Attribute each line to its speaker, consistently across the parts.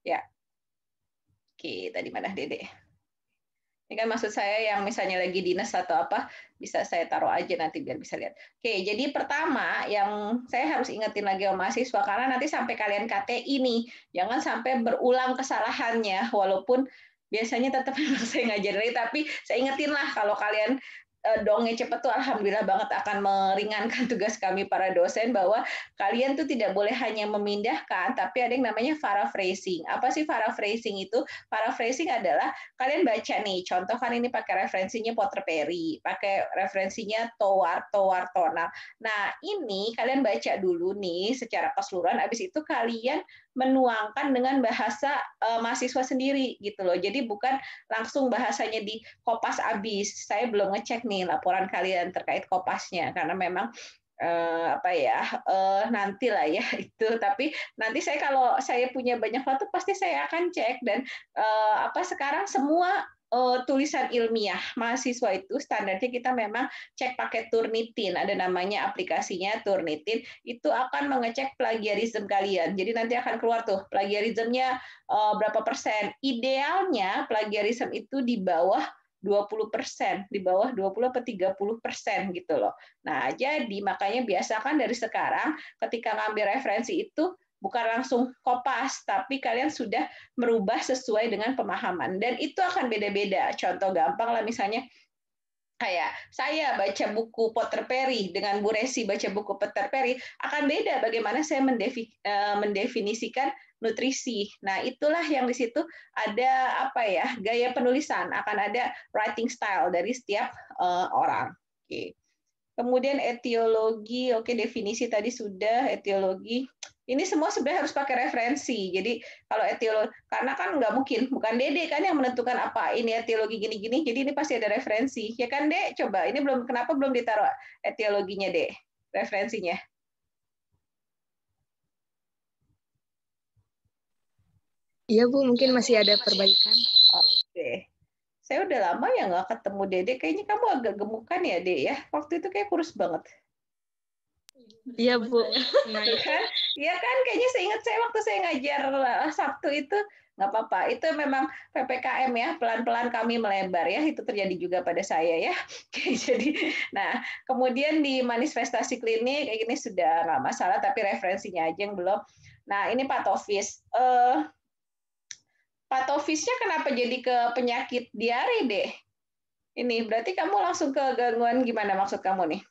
Speaker 1: Ya, oke, tadi mana Dede? Ini kan maksud saya yang misalnya lagi dinas atau apa, bisa saya taruh aja nanti biar bisa lihat. Oke, jadi pertama yang saya harus ingetin lagi sama mahasiswa, karena nanti sampai kalian KTI nih, jangan sampai berulang kesalahannya, walaupun biasanya tetap saya ngajarin, tapi saya ingetin lah kalau kalian dongnya cepet tuh alhamdulillah banget akan meringankan tugas kami para dosen bahwa kalian tuh tidak boleh hanya memindahkan, tapi ada yang namanya paraphrasing. Apa sih paraphrasing itu? Paraphrasing adalah kalian baca nih, contoh kan ini pakai referensinya Porter Perry, pakai referensinya Toward Tonal. Nah, ini kalian baca dulu nih secara keseluruhan, habis itu kalian menuangkan dengan bahasa mahasiswa sendiri gitu loh. Jadi bukan langsung bahasanya di kopas abis. Saya belum ngecek nih laporan kalian terkait kopasnya karena memang apa ya nantilah ya itu, tapi nanti saya kalau saya punya banyak waktu pasti saya akan cek. Dan apa sekarang semua tulisan ilmiah mahasiswa itu standarnya kita memang cek pakai Turnitin, ada namanya aplikasinya Turnitin, itu akan mengecek plagiarisme kalian. Jadi nanti akan keluar tuh plagiarismenya berapa persen. Idealnya plagiarisme itu di bawah 20%, di bawah 20 atau 30% gitu loh. Nah, jadi makanya biasakan dari sekarang ketika ngambil referensi itu bukan langsung kopas, tapi kalian sudah merubah sesuai dengan pemahaman. Dan itu akan beda-beda. Contoh gampang lah misalnya kayak saya baca buku Porter Perry dengan Bu Resi baca buku Porter Perry akan beda bagaimana saya mendefinisikan nutrisi. Nah, itulah yang di situ ada apa ya, gaya penulisan, akan ada writing style dari setiap orang. Oke. Kemudian etiologi, oke, definisi tadi sudah, etiologi. Ini semua sebenarnya harus pakai referensi. Jadi kalau etiologi, karena kan nggak mungkin, bukan Dede kan yang menentukan apa ini etiologi gini-gini, jadi ini pasti ada referensi. Ya kan, Dek? Coba, ini belum, kenapa belum ditaruh etiologinya, Dek? Referensinya.
Speaker 2: Iya, Bu, mungkin masih ada perbaikan.
Speaker 1: Oke. Saya udah lama ya nggak ketemu Dede, kayaknya kamu agak gemukan ya, Dek, ya? Waktu itu kayak kurus banget.
Speaker 2: Iya, Bu.
Speaker 1: Nah, kan? Iya kan? Kayaknya seingat saya waktu saya ngajar Sabtu itu nggak apa-apa. Itu memang PPKM ya, pelan-pelan kami melebar ya. Itu terjadi juga pada saya ya. Oke, jadi, nah kemudian di manifestasi klinik kayak gini sudah nggak masalah, tapi referensinya aja yang belum. Nah ini patofis. Patofisnya kenapa jadi ke penyakit diare deh? Ini berarti kamu langsung ke gangguan gimana maksud kamu nih?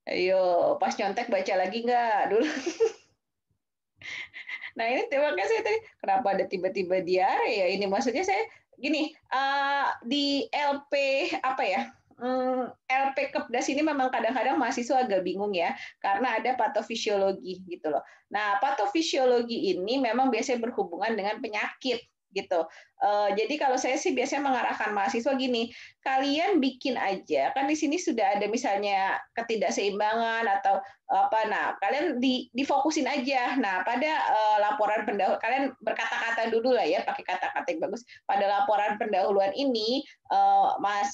Speaker 1: Ayo, pas nyontek baca lagi nggak dulu? Nah ini terima kasih tadi. Kenapa ada tiba-tiba diare ya? Ini maksudnya saya gini di LP apa ya? LP Kepdas ini memang kadang-kadang mahasiswa agak bingung ya, karena ada patofisiologi gitu loh. Nah, patofisiologi ini memang biasanya berhubungan dengan penyakit gitu. Jadi kalau saya sih biasanya mengarahkan mahasiswa gini, kalian bikin aja, kan di sini sudah ada misalnya ketidakseimbangan atau apa, nah kalian difokusin aja. Nah pada laporan pendahuluan kalian berkata-kata dulu lah ya, pakai kata-kata yang bagus. Pada laporan pendahuluan ini Mas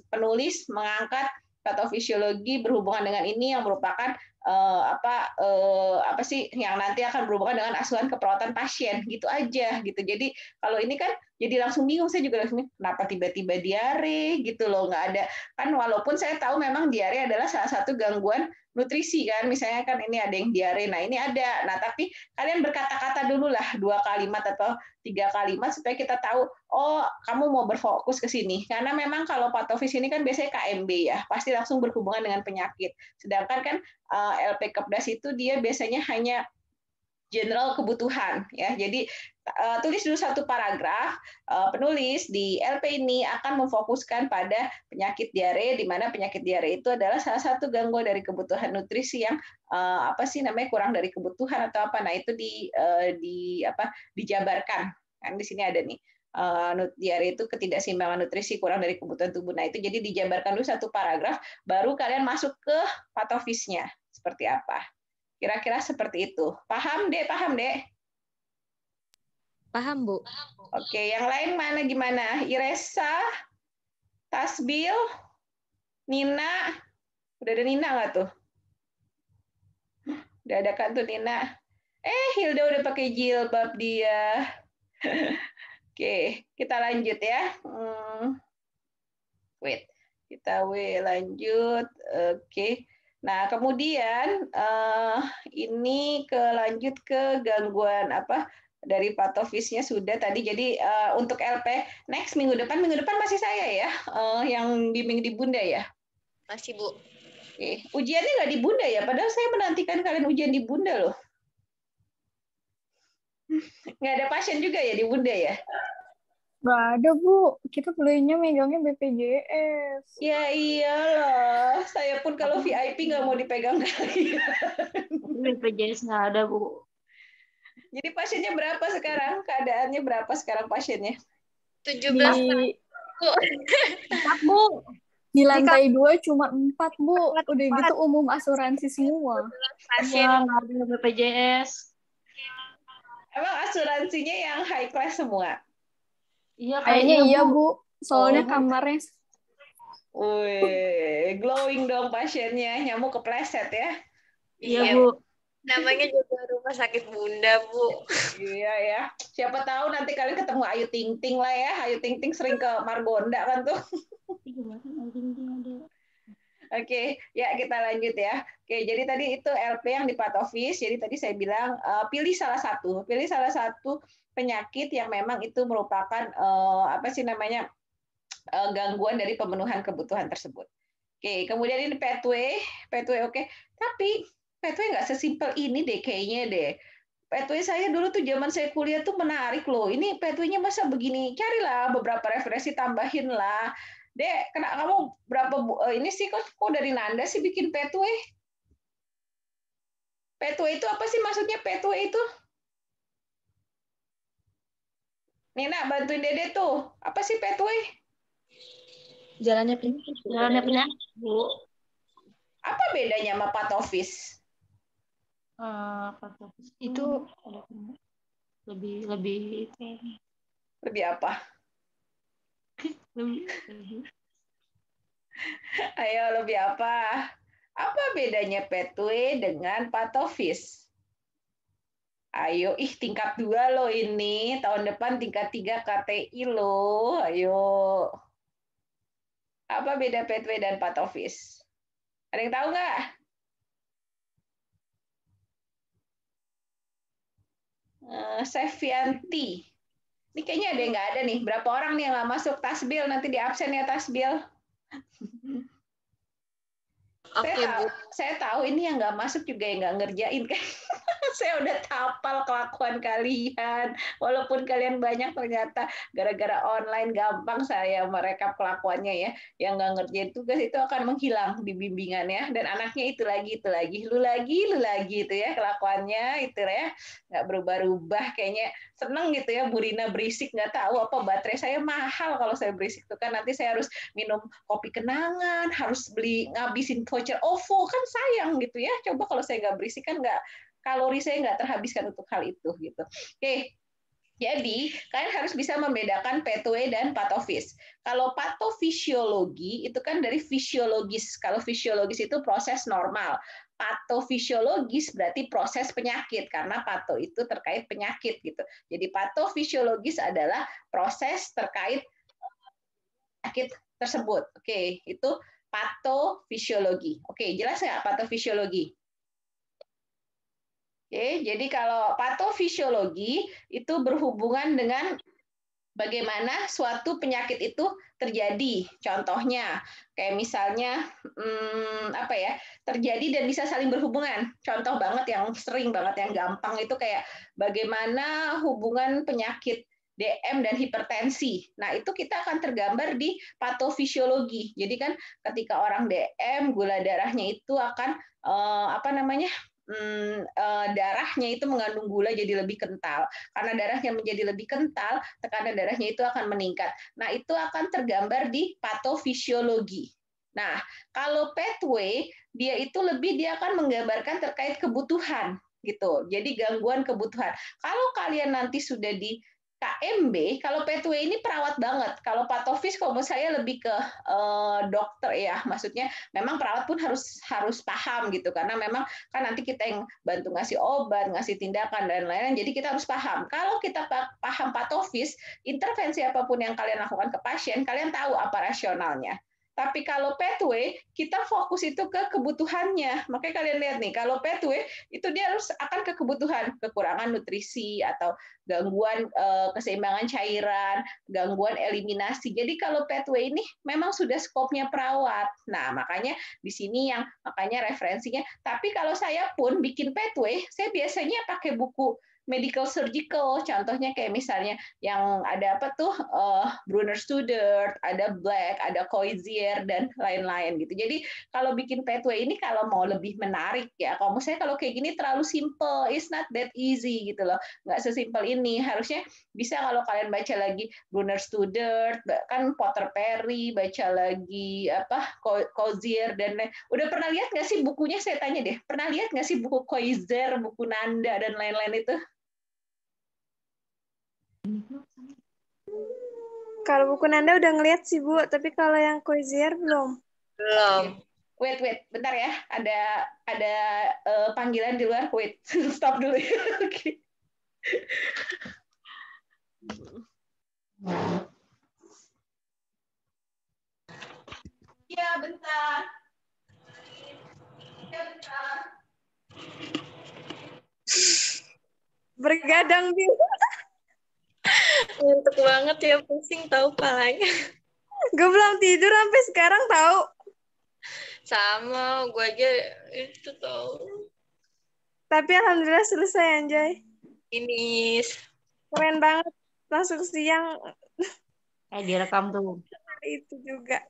Speaker 1: penulis mengangkat patofisiologi berhubungan dengan ini yang merupakan apa sih yang nanti akan berhubungan dengan asuhan keperawatan pasien gitu aja gitu. Jadi kalau ini kan jadi langsung bingung, saya juga langsung kenapa tiba-tiba diare gitu loh, nggak ada kan, walaupun saya tahu memang diare adalah salah satu gangguan nutrisi kan, misalnya kan ini ada yang diare, nah ini ada, nah tapi kalian berkata-kata dulu lah 2 kalimat atau 3 kalimat supaya kita tahu oh kamu mau berfokus ke sini, karena memang kalau patofis ini kan biasanya KMB ya, pasti langsung berhubungan dengan penyakit, sedangkan kan LP Kepdas itu dia biasanya hanya general kebutuhan ya. Jadi tulis dulu satu paragraf, penulis di LP ini akan memfokuskan pada penyakit diare, di mana penyakit diare itu adalah salah satu gangguan dari kebutuhan nutrisi yang apa sih namanya kurang dari kebutuhan atau apa. Nah, itu di apa dijabarkan. Kan di sini ada nih. Diare itu ketidakseimbangan nutrisi kurang dari kebutuhan tubuh. Nah, itu jadi dijabarkan dulu satu paragraf, baru kalian masuk ke patofisnya seperti apa. Kira-kira seperti itu. Paham, Dek? Paham, Dek?
Speaker 2: Paham, Bu.
Speaker 1: Oke, yang lain mana gimana? Iresa, Tasbil, Nina. Udah ada Nina nggak tuh? Udah ada kan tuh Nina? Hilda udah pakai jilbab dia. Oke, kita lanjut ya. Wait, kita lanjut. Oke. Nah, kemudian ini lanjut ke gangguan apa dari patofisnya sudah tadi. Jadi untuk LP next minggu depan masih saya ya yang bimbing di Bunda ya.
Speaker 3: Masih Bu.
Speaker 1: Oke, ujiannya nggak di Bunda ya? Padahal saya menantikan kalian ujian di Bunda loh. Nggak ada pasien juga ya di Bunda ya?
Speaker 2: Nggak ada, Bu. Kita kuliahnya megangnya BPJS.
Speaker 1: Ya iyalah, saya pun kalau VIP nggak mau dipegang kalian.
Speaker 3: BPJS nggak ada, Bu.
Speaker 1: Jadi pasiennya berapa sekarang? Keadaannya berapa sekarang pasiennya?
Speaker 3: 17
Speaker 2: Di,
Speaker 3: Bu. 4, Bu.
Speaker 2: di lantai 2 cuma 4, Bu. Udah gitu umum asuransi semua.
Speaker 3: Pasien nggak ada BPJS.
Speaker 1: Emang asuransinya yang high class semua?
Speaker 3: Iya,
Speaker 2: Kayaknya iya, Bu. Soalnya
Speaker 1: Oh.
Speaker 2: kamarnya
Speaker 1: Wih, glowing dong pasiennya, nyamuk kepleset ya.
Speaker 3: Iya, Bu. Namanya juga rumah sakit Bunda, Bu.
Speaker 1: Iya ya. Siapa tahu nanti kalian ketemu Ayu Ting Ting lah ya. Ayu Ting Ting sering ke Margonda kan tuh. Oke, ya kita lanjut ya. Oke, jadi tadi itu LP yang di patofis. Jadi tadi saya bilang pilih salah satu penyakit yang memang itu merupakan apa sih namanya gangguan dari pemenuhan kebutuhan tersebut. Oke, kemudian ini pathway oke. Tapi pathway nggak sesimpel ini deh kayaknya deh. Pathway saya dulu tuh zaman saya kuliah tuh menarik loh. Ini pathway-nya masa begini? Carilah beberapa referensi, tambahin lah. Dek, kamu berapa ini sih kok dari Nanda sih bikin pathway? Pathway itu apa sih maksudnya pathway itu? Nina, bantuin Dede tuh. Apa sih pathway?
Speaker 3: Jalannya penyakit, Bu.
Speaker 1: Apa bedanya sama patofis?
Speaker 3: Patofis itu lebih
Speaker 1: Lebih apa? Ayo, lebih apa? Apa bedanya pathway dengan patofis? Ayo, tingkat 2 loh ini. Tahun depan tingkat 3 KTI loh. Ayo. Apa beda pathway dan patofis? Ada yang tahu nggak? Sevianti. Ini kayaknya ada yang nggak ada nih. Berapa orang nih yang nggak masuk Tasbil? Nanti di absen ya Tasbil.
Speaker 3: Oke, Bu.
Speaker 1: Saya tahu ini yang nggak masuk juga yang nggak ngerjain kan. Saya udah tapal kelakuan kalian. Walaupun kalian banyak ternyata gara-gara online gampang saya merekap kelakuannya ya. Yang nggak ngerjain tugas itu akan menghilang di bimbingan ya. Dan anaknya itu lagi. Lu lagi itu ya kelakuannya itu ya. Nggak berubah-ubah kayaknya. Seneng gitu ya Bu Rina berisik, nggak tahu apa baterai saya mahal kalau saya berisik tuh kan nanti saya harus minum kopi kenangan, harus ngabisin voucher OVO kan sayang gitu ya. Coba kalau saya nggak berisik kan nggak kalori saya nggak terhabiskan untuk hal itu gitu. Oke. Jadi, kalian harus bisa membedakan pathway dan patofis. Kalau patofisiologi itu kan dari fisiologis. Kalau fisiologis itu proses normal. Patofisiologis berarti proses penyakit karena pato itu terkait penyakit gitu. Jadi patofisiologis adalah proses terkait penyakit tersebut. Oke, itu patofisiologi. Oke, jelas nggak patofisiologi? Oke, jadi kalau patofisiologi itu berhubungan dengan bagaimana suatu penyakit itu terjadi. Contohnya, kayak misalnya apa ya, terjadi dan bisa saling berhubungan. Contoh banget yang sering banget, yang gampang itu kayak bagaimana hubungan penyakit DM dan hipertensi. Nah, itu kita akan tergambar di patofisiologi. Jadi kan ketika orang DM, gula darahnya itu akan apa namanya? Darahnya itu mengandung gula jadi lebih kental. Karena darahnya menjadi lebih kental, tekanan darahnya itu akan meningkat. Nah, itu akan tergambar di patofisiologi. Nah, kalau pathway, dia akan menggambarkan terkait kebutuhan gitu. Jadi gangguan kebutuhan. Kalau kalian nanti sudah di KMB, kalau pathway ini perawat banget. Kalau patofis, kalau menurut saya lebih ke dokter ya. Maksudnya memang perawat pun harus paham gitu, karena memang kan nanti kita yang bantu ngasih obat, ngasih tindakan dan lain-lain. Jadi kita harus paham. Kalau kita paham patofis, intervensi apapun yang kalian lakukan ke pasien, kalian tahu apa rasionalnya. Tapi kalau pathway, kita fokus itu ke kebutuhannya. Makanya kalian lihat nih, kalau pathway itu dia harus akan ke kebutuhan, kekurangan nutrisi atau gangguan keseimbangan cairan, gangguan eliminasi. Jadi kalau pathway ini memang sudah skopnya perawat. Nah, makanya di sini yang makanya referensinya. Tapi kalau saya pun bikin pathway, saya biasanya pakai buku medical surgical, contohnya kayak misalnya yang ada apa tuh Brunner Studert, ada Black, ada Coizier dan lain-lain gitu. Jadi kalau bikin pathway ini kalau mau lebih menarik ya, kalau misalnya kalau kayak gini terlalu simple, it's not that easy gitu loh, nggak sesimpel ini. Harusnya bisa kalau kalian baca lagi Brunner Studert, kan Potter Perry, baca lagi apa Coizier dan lain. Udah pernah lihat nggak sih bukunya? Saya tanya deh, pernah lihat nggak sih buku Coizier, buku Nanda dan lain-lain itu?
Speaker 3: Kalau buku Nanda udah ngeliat sih, Bu. Tapi kalau yang Coizier belum. Belum.
Speaker 1: Wait, bentar ya. Ada panggilan di luar. Wait, stop dulu ya. Oke. Ya, bentar. Ya, bentar.
Speaker 3: Bergadang, Bil. Ngantuk banget ya, pusing tahu palanya. Gue belum tidur sampai sekarang tahu. Sama, gue aja itu tahu. Tapi alhamdulillah selesai, Anjay. Ini keren banget. Langsung siang.
Speaker 4: Direkam tuh.
Speaker 3: Itu juga.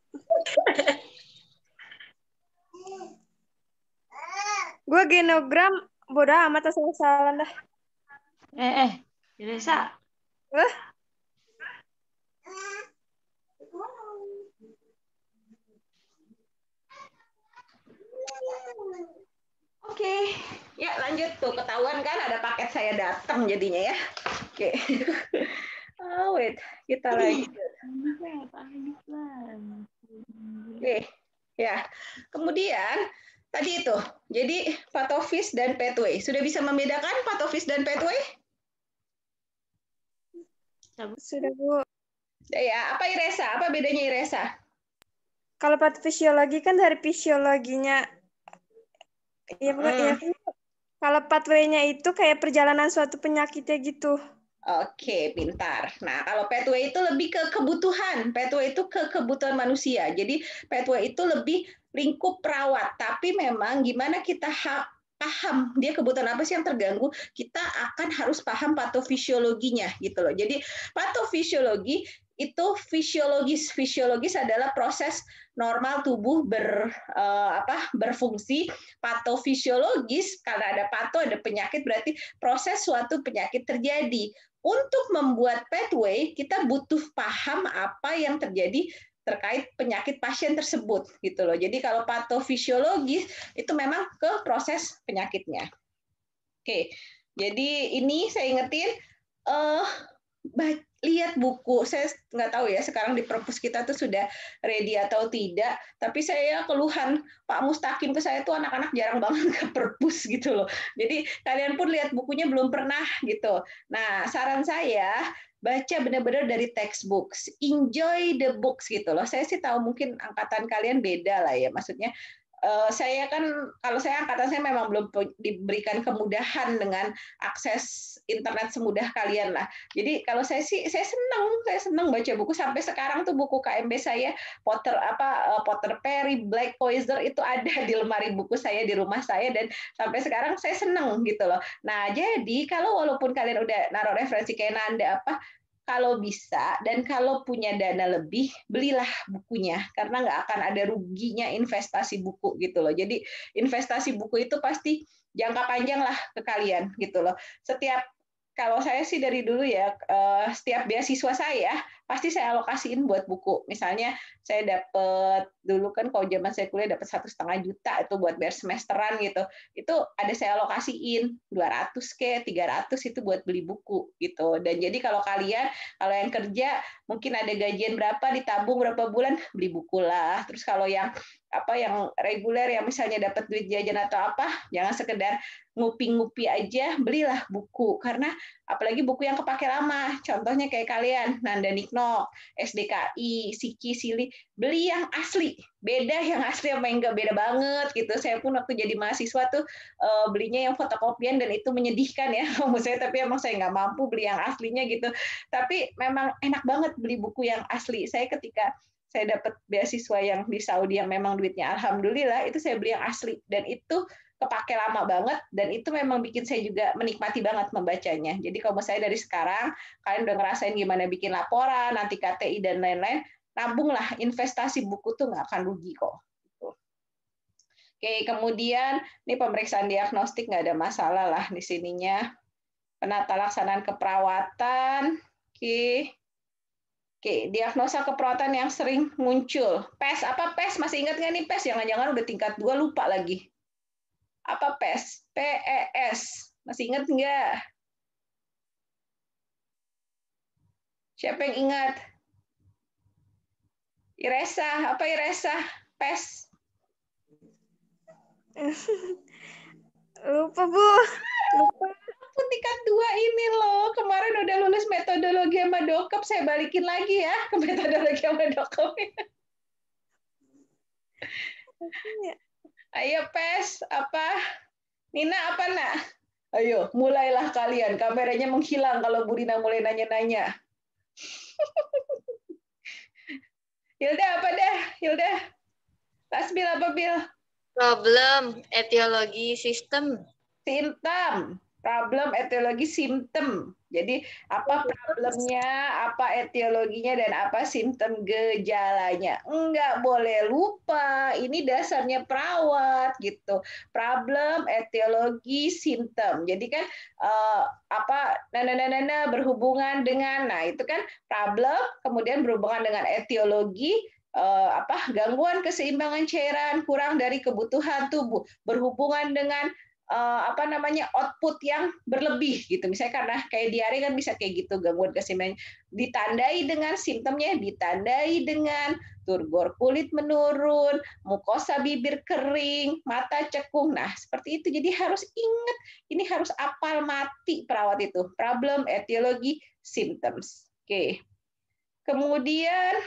Speaker 3: Gue genogram bodoh amat asal-asalan dah.
Speaker 4: Teresa.
Speaker 1: Oke, ya lanjut tuh, ketahuan kan ada paket saya datang jadinya ya. Oke. Wait, kita lanjut. Oke, ya. Kemudian tadi itu, jadi patofis dan pathway. Sudah bisa membedakan patofis dan pathway?
Speaker 3: Sudah, Bu.
Speaker 1: Ya, apa Iresa? Apa bedanya Iresa?
Speaker 3: Kalau patofisiologi kan dari fisiologinya. Iya, bukan? Iya. Kalau pathway-nya itu kayak perjalanan suatu penyakitnya gitu.
Speaker 1: Oke, pintar. Nah, kalau pathway itu lebih ke kebutuhan. Pathway itu ke kebutuhan manusia. Jadi, pathway itu lebih lingkup perawat. Tapi memang gimana kita paham dia kebutuhan apa sih yang terganggu, kita akan harus paham patofisiologinya gitu loh. Jadi, patofisiologi itu fisiologis adalah proses normal tubuh berfungsi. Patofisiologis karena ada pato, ada penyakit, berarti proses suatu penyakit terjadi. Untuk membuat pathway, kita butuh paham apa yang terjadi terkait penyakit pasien tersebut gitu loh. Jadi kalau patofisiologis itu memang ke proses penyakitnya. Oke. Jadi ini saya ingetin lihat buku. Saya nggak tahu ya sekarang di perpus kita tuh sudah ready atau tidak, tapi saya keluhan Pak Mustaqim ke saya tuh anak-anak jarang banget ke perpus gitu loh. Jadi kalian pun lihat bukunya belum pernah gitu. Nah, saran saya baca benar-benar dari textbooks, enjoy the books gitu loh. Saya sih tahu mungkin angkatan kalian beda lah ya, maksudnya saya kan, kalau saya angkatan saya memang belum diberikan kemudahan dengan akses internet semudah kalian lah. Jadi kalau saya sih saya senang baca buku. Sampai sekarang tuh buku KMB saya Potter Perry, Black, Coizier itu ada di lemari buku saya di rumah saya, dan sampai sekarang saya senang gitu loh. Nah, jadi kalau walaupun kalian udah naruh referensi kayak Nanda kalau bisa dan kalau punya dana lebih, belilah bukunya, karena nggak akan ada ruginya investasi buku gitu loh. Jadi investasi buku itu pasti jangka panjang lah ke kalian gitu loh. Kalau saya sih dari dulu ya, setiap beasiswa saya pasti saya alokasiin buat buku. Misalnya saya dapat dulu kan kalau zaman saya kuliah dapat 1,5 juta itu buat bayar semesteran gitu. Itu ada saya alokasiin 200 ke 300 itu buat beli buku gitu. Dan jadi kalau yang kerja mungkin ada gajian berapa ditabung berapa bulan beli buku lah. Terus kalau yang reguler yang misalnya dapat duit jajan atau apa, jangan sekedar ngupi-ngupi aja, belilah buku. Karena apalagi buku yang kepake lama. Contohnya kayak kalian, Nanda Nikno, SDKI, Siki, Sili, beli yang asli. Beda yang asli sama yang nggak beda banget gitu. Saya pun waktu jadi mahasiswa tuh belinya yang fotokopian dan itu menyedihkan ya. Menurut saya, tapi emang saya nggak mampu beli yang aslinya gitu. Tapi memang enak banget beli buku yang asli. Saya ketika saya dapat beasiswa yang di Saudi yang memang duitnya alhamdulillah, itu saya beli yang asli dan itu kepake lama banget dan itu memang bikin saya juga menikmati banget membacanya. Jadi kalau saya dari sekarang kalian udah ngerasain gimana bikin laporan, nanti KTI dan lain-lain, nabunglah, investasi buku tuh nggak akan rugi kok. Oke, kemudian ini pemeriksaan diagnostik nggak ada masalah lah di sininya. Penata laksanaan keperawatan. Oke, diagnosa keperawatan yang sering muncul. PES, apa PES? Masih ingat nggak nih PES? Jangan-jangan udah tingkat 2 lupa lagi. Apa PES? PES. Masih ingat nggak? Siapa yang ingat? Iresa, apa Iresa? PES.
Speaker 3: Lupa, Bu. Lupa.
Speaker 1: Aku tingkat 2 ini loh. Kemarin udah lulus metodologi sama dokep, saya balikin lagi ya ke metodologi sama dokep. Ayo PES, apa? Nina apa, nak? Ayo, mulailah kalian. Kameranya menghilang kalau Bu Dina mulai nanya-nanya. Hilda apa dah? Hilda? Tasbil apa, Bil?
Speaker 5: Problem, etiologi, sistem.
Speaker 1: Simptom. Problem, etiologi, simptom. Jadi apa problemnya, apa etiologinya, dan apa simptom gejalanya. Enggak boleh lupa, ini dasarnya perawat gitu. Problem, etiologi, simptom. Jadi kan berhubungan dengan, nah itu kan problem, kemudian berhubungan dengan etiologi, gangguan keseimbangan cairan, kurang dari kebutuhan tubuh, berhubungan dengan output yang berlebih gitu. Misalnya karena kayak diare kan bisa kayak gitu, gangguan keseimbangan, ditandai dengan simptomnya, ditandai dengan turgor kulit menurun, mukosa bibir kering, mata cekung. Nah, seperti itu. Jadi harus ingat, ini harus apal mati perawat itu. Problem, etiologi, symptoms. Oke. Kemudian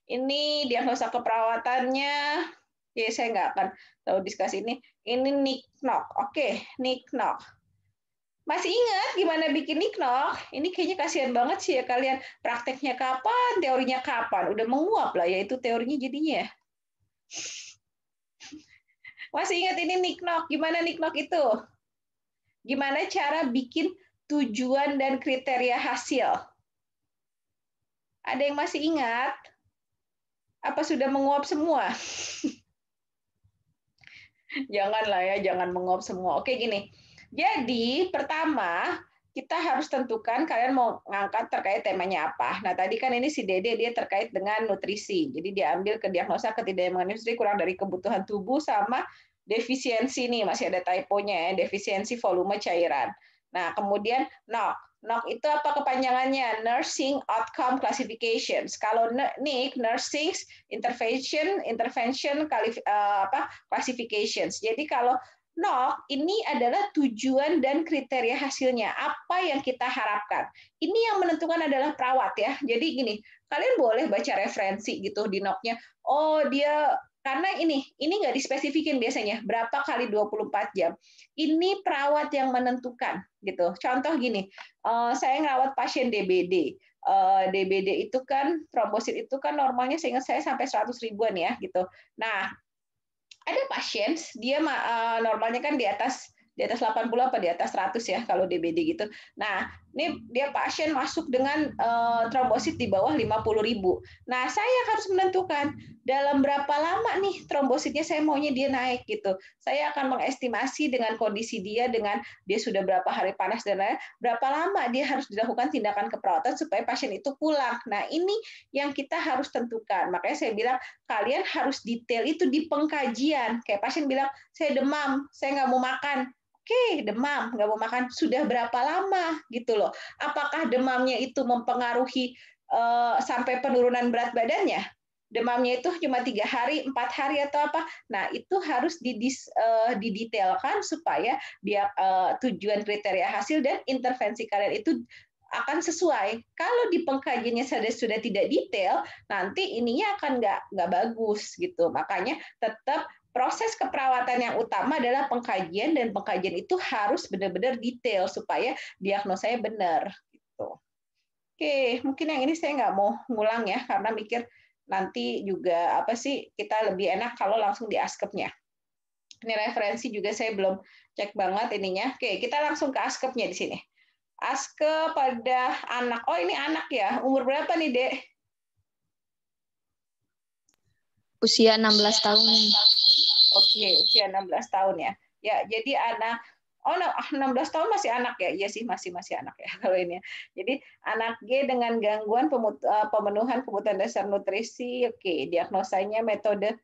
Speaker 1: ini diagnosa keperawatannya. Oke, saya nggak akan tahu diskusi ini. Ini NICNOC. Oke, NICNOC. Masih ingat gimana bikin NICNOC? Ini kayaknya kasihan banget sih ya kalian. Prakteknya kapan, teorinya kapan? Udah menguap lah ya itu teorinya jadinya. Masih ingat ini NICNOC? Gimana NICNOC itu? Gimana cara bikin tujuan dan kriteria hasil? Ada yang masih ingat? Apa sudah menguap semua? Janganlah ya, jangan menguap semua. Oke, gini. Jadi, pertama, kita harus tentukan kalian mau ngangkat terkait temanya apa. Nah, tadi kan ini si Dede, dia terkait dengan nutrisi. Jadi, dia ambil ke diagnosa ketidakimbangan nutrisi kurang dari kebutuhan tubuh sama defisiensi nih, masih ada typonya ya, defisiensi volume cairan. Nah, kemudian NOC. NOC itu apa kepanjangannya? Nursing Outcome Classifications. Kalau NIC, Nursing Intervention Classifications. Jadi kalau NOC ini adalah tujuan dan kriteria hasilnya. Apa yang kita harapkan. Ini yang menentukan adalah perawat ya. Jadi gini, kalian boleh baca referensi gitu di NOC-nya. Oh, dia karena ini nggak dispesifikin biasanya berapa kali 24 jam. Ini perawat yang menentukan gitu. Contoh gini, saya ngerawat pasien DBD. DBD itu kan trombosit itu kan normalnya seingat saya sampai 100 ribuan ya gitu. Nah, ada pasien dia normalnya kan di atas di atas 80 apa di atas 100 ya kalau DBD gitu. Nah, ini dia pasien masuk dengan trombosit di bawah 50.000. Nah, saya harus menentukan dalam berapa lama nih trombositnya saya maunya dia naik gitu. Saya akan mengestimasi dengan kondisi dia, dengan dia sudah berapa hari panas dan lain, berapa lama dia harus dilakukan tindakan keperawatan supaya pasien itu pulang. Nah, ini yang kita harus tentukan. Makanya saya bilang kalian harus detail itu di pengkajian. Kayak pasien bilang, saya demam, saya nggak mau makan. Oke, demam, nggak mau makan. Sudah berapa lama gitu loh? Apakah demamnya itu mempengaruhi sampai penurunan berat badannya? Demamnya itu cuma 3 hari, 4 hari atau apa? Nah, itu harus didetailkan supaya dia tujuan kriteria hasil dan intervensi kalian itu akan sesuai. Kalau di pengkajiannya sudah tidak detail, nanti ininya akan nggak bagus gitu. Makanya tetap proses keperawatan yang utama adalah pengkajian, dan pengkajian itu harus benar-benar detail supaya diagnosanya benar. Gitu. Oke, mungkin yang ini saya nggak mau ngulang ya, karena mikir nanti juga apa sih kita lebih enak kalau langsung di askepnya. Ini referensi juga saya belum cek banget ininya. Oke, kita langsung ke askepnya di sini. Aske pada anak. Oh, ini anak ya. Umur berapa nih, Dek?
Speaker 5: Usia 16 tahun.
Speaker 1: Oke, usia 16 tahun ya. Ya, jadi anak 16 tahun masih anak ya. Iya sih, masih anak ya kalau ini. Jadi anak G dengan gangguan pemenuhan kebutuhan dasar nutrisi. Oke, diagnosanya metode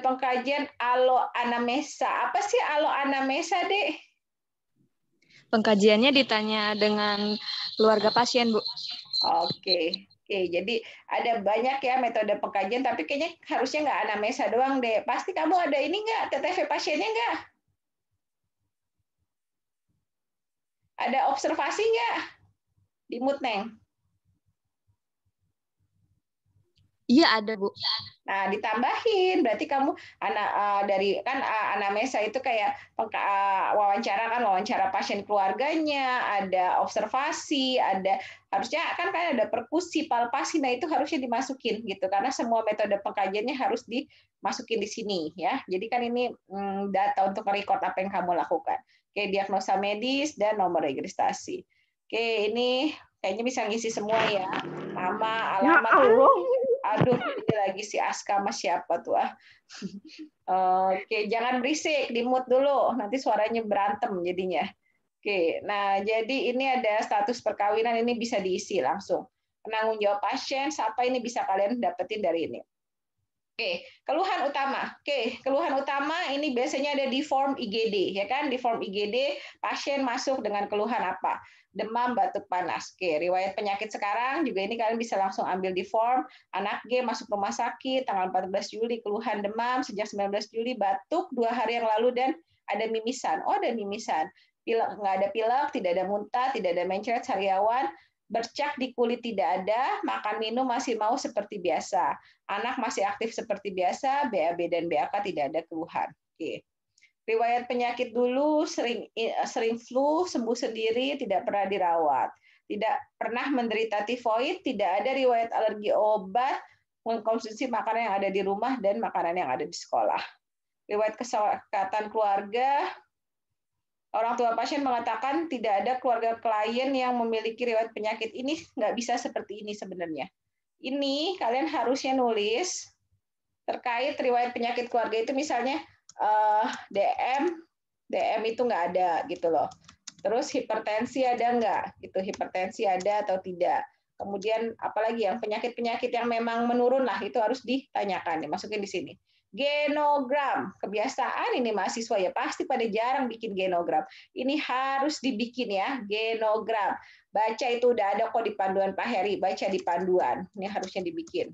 Speaker 1: pengkajian aloanamnesa. Apa sih aloanamnesa, Dek?
Speaker 5: Pengkajiannya ditanya dengan keluarga pasien, Bu.
Speaker 1: Oke, jadi ada banyak ya metode pengkajian, tapi kayaknya harusnya nggak anamnesa doang deh. Pasti kamu ada ini nggak, TTV pasiennya nggak? Ada observasi nggak di mood, Neng?
Speaker 5: Iya, ada, Bu.
Speaker 1: Nah, ditambahin, berarti kamu dari kan anamnesa itu kayak wawancara pasien keluarganya, ada observasi, ada harusnya kan ada perkusi, palpasi, nah itu harusnya dimasukin gitu, karena semua metode pengkajiannya harus dimasukin di sini ya. Jadi kan ini data untuk merecord apa yang kamu lakukan. Oke, diagnosa medis dan nomor registrasi. Oke, ini kayaknya bisa ngisi semua ya, nama, alamat. Aduh, ini lagi si Aska sama siapa tuh ah. Oke, jangan berisik, di mute dulu, nanti suaranya berantem jadinya. Oke, nah jadi ini ada status perkawinan, ini bisa diisi langsung. Penanggung jawab pasien, siapa ini bisa kalian dapetin dari ini. Oke, keluhan utama. Oke, keluhan utama ini biasanya ada di form IGD, ya kan? Di form IGD pasien masuk dengan keluhan apa? Demam, batuk, panas. Oke, riwayat penyakit sekarang juga ini kalian bisa langsung ambil di form. Anak G masuk rumah sakit tanggal 14 Juli, keluhan demam sejak 19 Juli, batuk 2 hari yang lalu dan ada mimisan. Oh, ada mimisan. Pilek, nggak ada pilek, tidak ada muntah, tidak ada mencret, sariawan, bercak di kulit tidak ada, makan minum masih mau seperti biasa. Anak masih aktif seperti biasa, BAB dan BAK tidak ada keluhan. Oke. Riwayat penyakit dulu, sering flu, sembuh sendiri, tidak pernah dirawat. Tidak pernah menderita tifoid, tidak ada riwayat alergi obat, mengkonsumsi makanan yang ada di rumah dan makanan yang ada di sekolah. Riwayat kesehatan keluarga, orang tua pasien mengatakan tidak ada keluarga klien yang memiliki riwayat penyakit ini, nggak bisa seperti ini sebenarnya. Ini kalian harusnya nulis terkait riwayat penyakit keluarga itu, misalnya DM itu nggak ada gitu loh. Terus hipertensi ada nggak? Gitu, hipertensi ada atau tidak. Kemudian apalagi yang penyakit-penyakit yang memang menurun lah itu harus ditanyakan, dimasukin di sini. Genogram, kebiasaan ini mahasiswa ya pasti pada jarang bikin genogram. Ini harus dibikin ya, genogram. Baca itu udah ada kok di panduan Pak Heri, baca di panduan. Ini harusnya dibikin.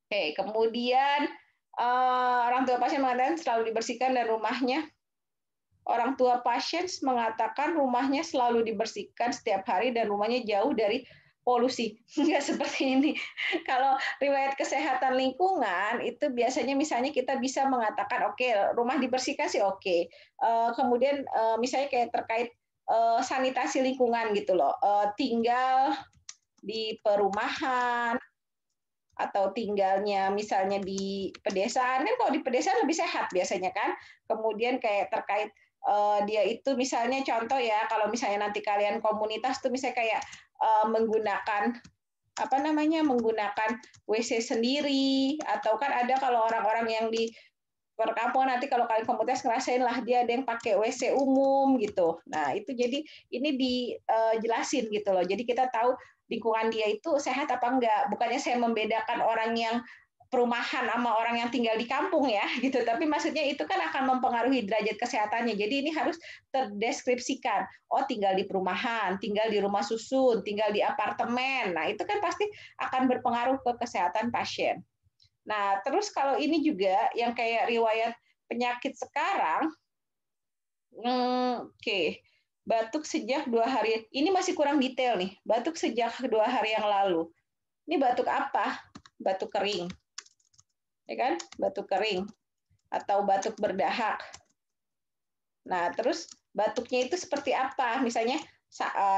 Speaker 1: Oke, kemudian orang tua pasien mengatakan selalu dibersihkan dan rumahnya. Orang tua pasien mengatakan rumahnya selalu dibersihkan setiap hari dan rumahnya jauh dari polusi. Nggak seperti ini. Kalau riwayat kesehatan lingkungan itu biasanya misalnya kita bisa mengatakan oke, rumah dibersihkan sih oke. Kemudian misalnya kayak terkait sanitasi lingkungan gitu loh. Tinggal di perumahan atau tinggalnya misalnya di pedesaan, kan kalau di pedesaan lebih sehat biasanya kan. Kemudian kayak terkait dia itu misalnya contoh ya, kalau misalnya nanti kalian komunitas tuh misalnya kayak menggunakan apa namanya, menggunakan WC sendiri, atau kan ada kalau orang-orang yang di perkampungan nanti kalau kalian komunitas ngerasain lah dia ada yang pakai WC umum gitu. Nah itu jadi ini dijelasin gitu loh. Jadi kita tahu lingkungan dia itu sehat apa enggak. Bukannya saya membedakan orang yang perumahan sama orang yang tinggal di kampung ya gitu. Tapi maksudnya itu kan akan mempengaruhi derajat kesehatannya. Jadi ini harus terdeskripsikan. Oh tinggal di perumahan, tinggal di rumah susun, tinggal di apartemen. Nah itu kan pasti akan berpengaruh ke kesehatan pasien. Nah, terus kalau ini juga yang kayak riwayat penyakit sekarang, oke, batuk sejak 2 hari. Ini masih kurang detail nih. Batuk sejak 2 hari yang lalu. Ini batuk apa? Batuk kering, ya kan? Batuk kering atau batuk berdahak. Nah, terus batuknya itu seperti apa? Misalnya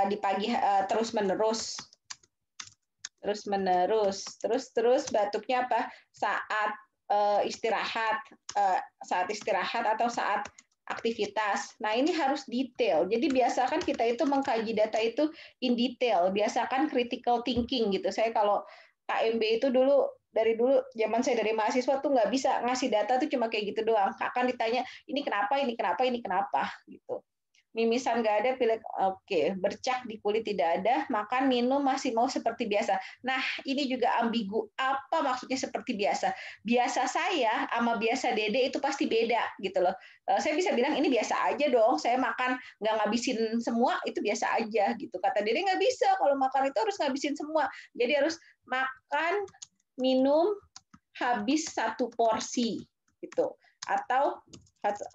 Speaker 1: di pagi terus-menerus. Terus batuknya apa? Saat istirahat, atau saat aktivitas. Nah, ini harus detail. Jadi biasakan kita itu mengkaji data itu in detail. Biasakan critical thinking gitu. Saya kalau KMB itu dari dulu zaman saya dari mahasiswa tuh nggak bisa ngasih data tuh cuma kayak gitu doang. Akan ditanya ini kenapa gitu. Mimisan nggak ada, pilek oke, bercak di kulit tidak ada, makan minum masih mau seperti biasa. Nah, ini juga ambigu. Apa maksudnya seperti biasa? Biasa saya sama biasa Dede itu pasti beda gitu loh. Saya bisa bilang ini biasa aja dong. Saya makan nggak ngabisin semua itu biasa aja gitu. Kata Dede nggak bisa. Kalau makan itu harus ngabisin semua. Jadi harus makan, minum habis 1 porsi gitu. Atau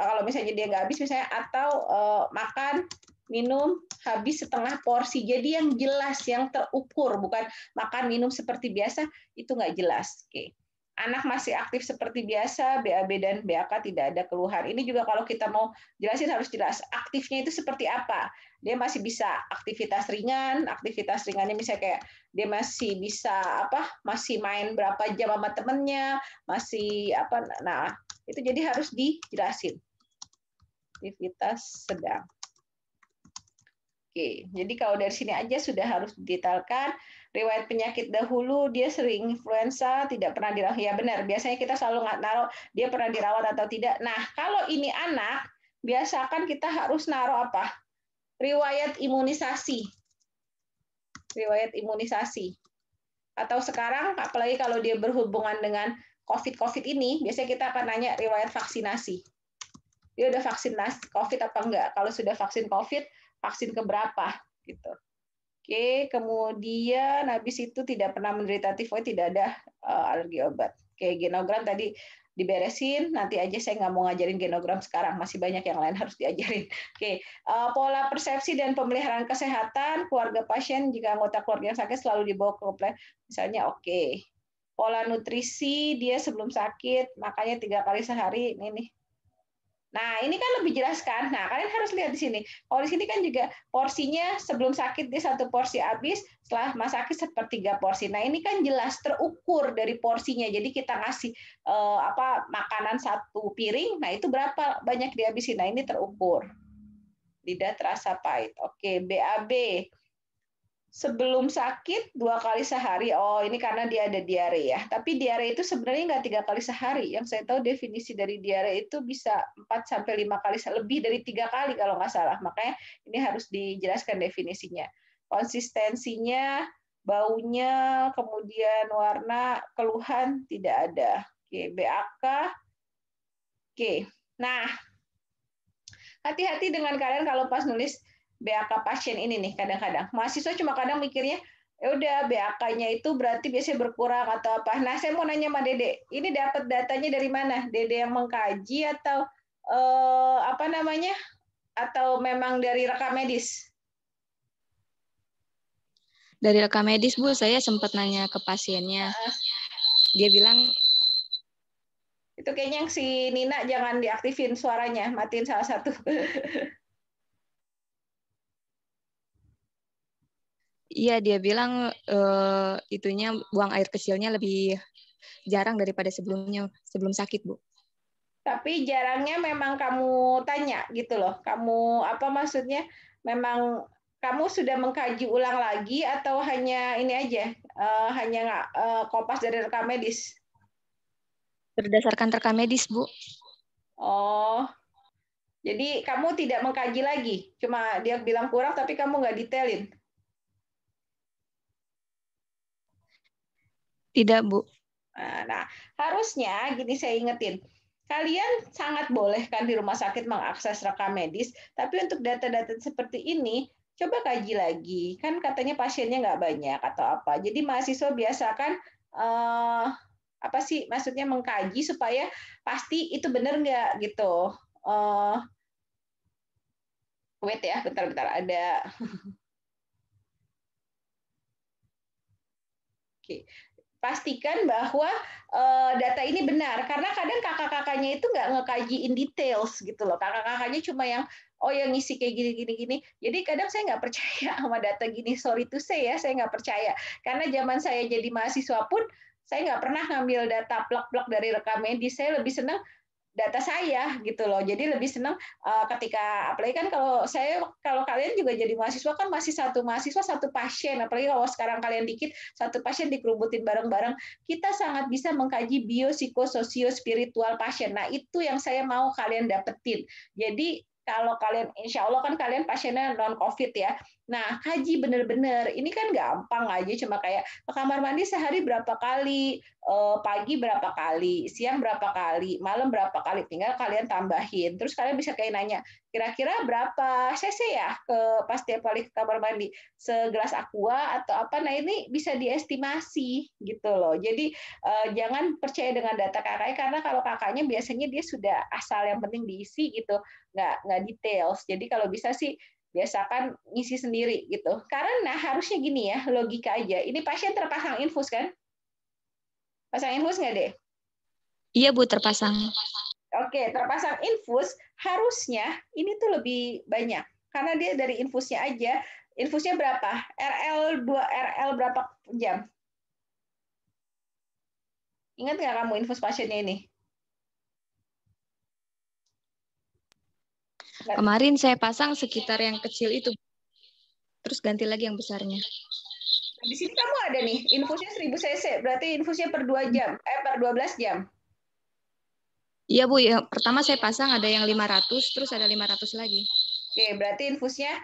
Speaker 1: kalau misalnya dia nggak habis misalnya, atau makan minum habis setengah porsi. Jadi yang jelas, yang terukur, bukan makan minum seperti biasa itu nggak jelas. Oke. Anak masih aktif seperti biasa, BAB dan BAK tidak ada keluhan. Ini juga kalau kita mau jelasin harus jelas. Aktifnya itu seperti apa? Dia masih bisa aktivitas ringan, aktivitas ringannya misalnya kayak dia masih bisa masih main berapa jam sama temennya, masih apa. Nah, itu jadi harus dijelasin. Aktivitas sedang. Oke, jadi kalau dari sini aja sudah harus didetailkan. Riwayat penyakit dahulu, dia sering influenza, tidak pernah dirawat. Ya benar, biasanya kita selalu naruh dia pernah dirawat atau tidak. Nah, kalau ini anak, biasakan kita harus naruh apa? Riwayat imunisasi. Riwayat imunisasi. Atau sekarang, apalagi kalau dia berhubungan dengan COVID ini, biasanya kita akan nanya riwayat vaksinasi. Dia udah vaksinasi COVID apa enggak? Kalau sudah vaksin COVID, vaksin keberapa? Gitu. Oke, kemudian habis itu tidak pernah menderita tifoid, tidak ada alergi obat. Oke, genogram tadi diberesin, nanti aja saya nggak mau ngajarin genogram sekarang, masih banyak yang lain harus diajarin. Oke, pola persepsi dan pemeliharaan kesehatan, keluarga pasien, jika anggota keluarga yang sakit selalu dibawa ke kompleks, misalnya oke. Pola nutrisi, dia sebelum sakit, makanya 3 kali sehari, ini nih. Nah, ini kan lebih jelas kan? Nah, kalian harus lihat di sini. Kalau di sini kan juga porsinya sebelum sakit dia 1 porsi habis, setelah sakit 1/3 porsi. Nah, ini kan jelas terukur dari porsinya. Jadi kita ngasih makanan 1 piring, nah itu berapa banyak dihabisin. Nah, ini terukur. Lidah terasa pahit. Oke, BAB. Sebelum sakit 2 kali sehari. Oh, ini karena dia ada diare ya. Tapi diare itu sebenarnya nggak 3 kali sehari. Yang saya tahu definisi dari diare itu bisa 4-5 kali, lebih dari 3 kali kalau nggak salah. Makanya ini harus dijelaskan definisinya. Konsistensinya, baunya, kemudian warna, keluhan tidak ada. Oke, BAK. Oke. Nah, hati-hati dengan kalian kalau pas nulis BAK pasien ini nih, kadang-kadang mahasiswa cuma kadang mikirnya ya udah BAK-nya itu berarti biasanya berkurang atau apa. Nah, saya mau nanya sama Dede, ini dapat datanya dari mana? Dede yang mengkaji atau atau memang dari rekam medis?
Speaker 5: Dari rekam medis, Bu, saya sempat nanya ke pasiennya. Dia bilang
Speaker 1: itu kayaknya yang si Nina jangan diaktifin suaranya, matiin salah satu.
Speaker 5: Iya, dia bilang itunya buang air kecilnya lebih jarang daripada sebelumnya, sebelum sakit, Bu.
Speaker 1: Tapi jarangnya memang kamu tanya gitu loh. Kamu apa maksudnya? Memang kamu sudah mengkaji ulang lagi atau hanya ini aja, hanya kopas dari rekam medis?
Speaker 5: Berdasarkan rekam medis, Bu.
Speaker 1: Oh, jadi kamu tidak mengkaji lagi, cuma dia bilang kurang tapi kamu nggak detailin.
Speaker 5: Tidak, Bu.
Speaker 1: Nah, harusnya gini saya ingetin. Kalian sangat boleh kan di rumah sakit mengakses rekam medis, tapi untuk data-data seperti ini, coba kaji lagi. Kan katanya pasiennya nggak banyak atau apa. Jadi mahasiswa biasakan apa sih maksudnya mengkaji supaya pasti itu benar nggak gitu. Wait ya, bentar-bentar ada. Oke. Pastikan bahwa data ini benar karena kadang kakak-kakaknya itu nggak ngekaji in details gitu loh. Kakak-kakaknya cuma yang yang ngisi kayak gini. Jadi kadang saya nggak percaya sama data gini. Sorry to say ya, saya nggak percaya karena zaman saya jadi mahasiswa pun saya nggak pernah ngambil data plak-plak dari rekam medis. Saya lebih senang data saya gitu loh. Jadi lebih senang ketika apalagi kan kalau kalian juga jadi mahasiswa kan masih satu mahasiswa satu pasien, apalagi kalau sekarang kalian dikit satu pasien dikerubutin bareng-bareng, kita sangat bisa mengkaji biopsikososio spiritual pasien. Nah, itu yang saya mau kalian dapetin. Jadi kalau kalian, insya Allah kan kalian pasiennya non COVID ya. Nah, kaji bener-bener. Ini kan gampang aja, cuma kayak ke kamar mandi sehari berapa kali, pagi berapa kali, siang berapa kali, malam berapa kali, tinggal kalian tambahin. Terus kalian bisa kayak nanya, kira-kira berapa cc ya pas tiap kali ke kamar mandi? Segelas aqua atau apa? Nah ini bisa diestimasi gitu loh. Jadi jangan percaya dengan data kakaknya karena kalau kakaknya biasanya dia sudah asal yang penting diisi gitu, nggak details. Jadi kalau bisa sih biasakan ngisi sendiri gitu. Karena harusnya gini ya, logika aja. Ini pasien terpasang infus kan? Pasang infus nggak deh?
Speaker 5: Iya, Bu, terpasang.
Speaker 1: Oke, terpasang infus harusnya ini tuh lebih banyak. Karena dia dari infusnya aja. Infusnya berapa? RL berapa jam? Ingat nggak kamu infus pasiennya ini?
Speaker 5: Kemarin saya pasang sekitar yang kecil itu. Terus ganti lagi yang besarnya.
Speaker 1: Di sini kamu ada nih, infusnya 1000 cc. Berarti infusnya per 2 jam. Per 12 jam.
Speaker 5: Iya, Bu. Ya, pertama saya pasang ada yang 500, terus ada 500 lagi.
Speaker 1: Oke, berarti infusnya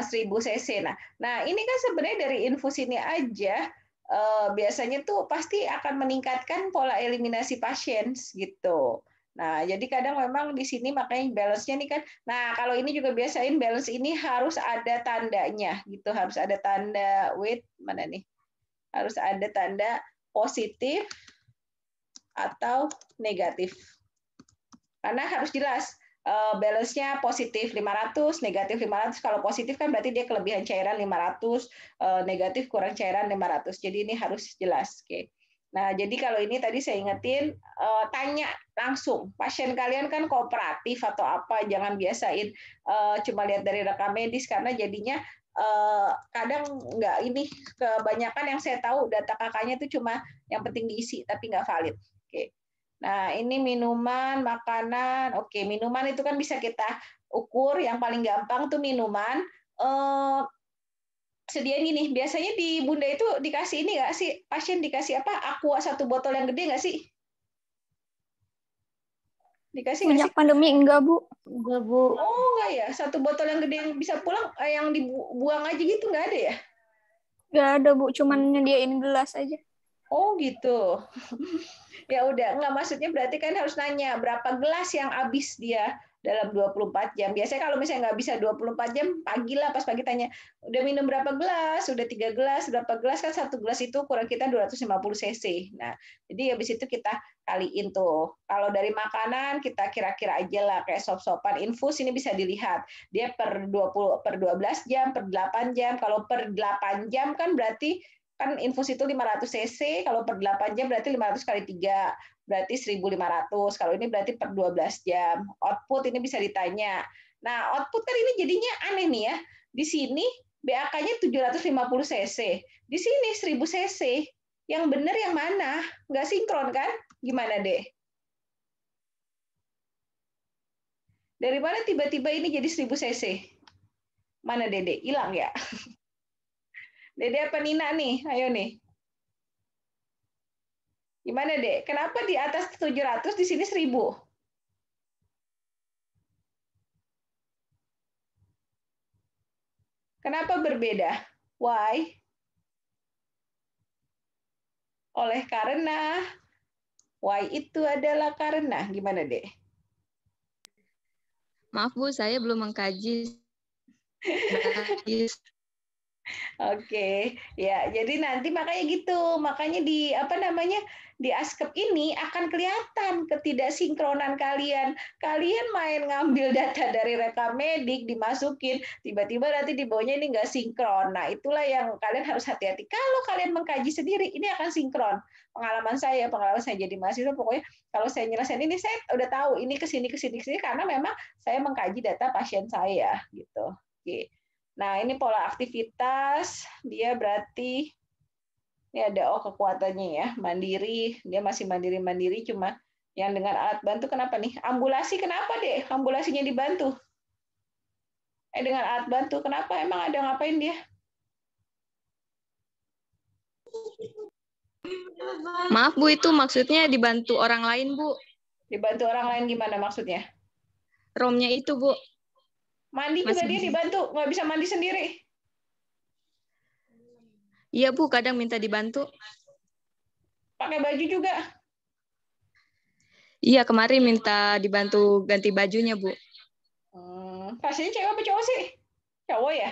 Speaker 1: 1000 cc. Nah, ini kan sebenarnya dari infus ini aja biasanya tuh pasti akan meningkatkan pola eliminasi pasien gitu. Nah, jadi kadang memang di sini makanya balance-nya nih kan. Nah, kalau ini juga biasain balance ini harus ada tandanya gitu, harus ada tanda mana nih? Harus ada tanda positif atau negatif. Karena harus jelas balance-nya positif 500, negatif 500. Kalau positif kan berarti dia kelebihan cairan 500, negatif kurang cairan 500. Jadi ini harus jelas. Oke. Nah, jadi kalau ini tadi saya ingetin, tanya langsung. Pasien kalian kan kooperatif atau apa, jangan biasain cuma lihat dari rekam medis, karena jadinya kadang nggak ini, kebanyakan yang saya tahu data kakaknya itu cuma yang penting diisi, tapi nggak valid. Oke. Nah, ini minuman, makanan. Oke, minuman itu kan bisa kita ukur. Yang paling gampang tuh minuman. Sediain gini, biasanya di Bunda itu dikasih ini nggak sih? Pasien dikasih apa? Aqua 1 botol yang gede nggak sih? Dikasih nggak sih?
Speaker 2: Sejak pandemi enggak, Bu.
Speaker 4: Enggak, Bu.
Speaker 1: Oh, enggak ya? 1 botol yang gede yang bisa pulang, yang dibuang aja gitu nggak ada ya?
Speaker 2: Enggak ada, Bu. Cuman nyediain gelas aja.
Speaker 1: Oh, gitu. Ya udah, enggak, maksudnya berarti kan harus nanya berapa gelas yang habis dia dalam 24 jam. Biasanya kalau misalnya nggak bisa 24 jam, pagi lah, pas pagi tanya, udah minum berapa gelas? Udah 3 gelas, berapa gelas? Kan 1 gelas itu kurang kita 250 cc. Nah, jadi habis itu kita kaliin tuh. Kalau dari makanan, kita kira-kira aja lah, kayak sop-sopan. Infus ini bisa dilihat. Dia per 12 jam, per 8 jam. Kalau per 8 jam kan berarti kan infus itu 500 cc, kalau per 8 jam berarti 500 kali 3, berarti 1.500. Kalau ini berarti per 12 jam. Output ini bisa ditanya. Nah, output kan ini jadinya aneh nih ya. Di sini BAK-nya 750 cc. Di sini 1000 cc. Yang benar yang mana? Nggak sinkron kan? Gimana deh? Dari mana tiba-tiba ini jadi 1000 cc? Mana Dede? Hilang ya? Dede apa Nina nih? Ayo nih. Gimana Dek? Kenapa di atas 700 di sini 1000? Kenapa berbeda? Why? Oleh karena. Why itu adalah karena. Gimana Dek?
Speaker 5: Maaf Bu, saya belum mengkaji.
Speaker 1: Oke, ya. Jadi nanti makanya gitu, makanya di apa namanya di Askep ini akan kelihatan ketidaksinkronan kalian. Kalian main ngambil data dari rekam medik, dimasukin, tiba-tiba nanti di bawahnya ini nggak sinkron. Nah, itulah yang kalian harus hati-hati. Kalau kalian mengkaji sendiri, ini akan sinkron. Pengalaman saya jadi mahasiswa, pokoknya kalau saya nyelesain ini, saya udah tahu ini kesini karena memang saya mengkaji data pasien saya gitu. Oke. Nah, ini pola aktivitas, dia berarti ini ada kekuatannya ya, mandiri, dia masih mandiri-mandiri, cuma yang dengan alat bantu kenapa nih? Ambulasi kenapa deh? Ambulasinya dibantu. Dengan alat bantu kenapa? Emang ada ngapain dia?
Speaker 5: Maaf Bu, itu maksudnya dibantu orang lain Bu.
Speaker 1: Dibantu orang lain gimana maksudnya?
Speaker 5: Romnya itu Bu.
Speaker 1: Mandi juga dia dibantu, nggak bisa mandi sendiri.
Speaker 5: Iya Bu, kadang minta dibantu.
Speaker 1: Pakai baju juga?
Speaker 5: Iya, kemarin minta dibantu ganti bajunya Bu.
Speaker 1: Pasiennya cewek apa cowok sih? Cowok ya?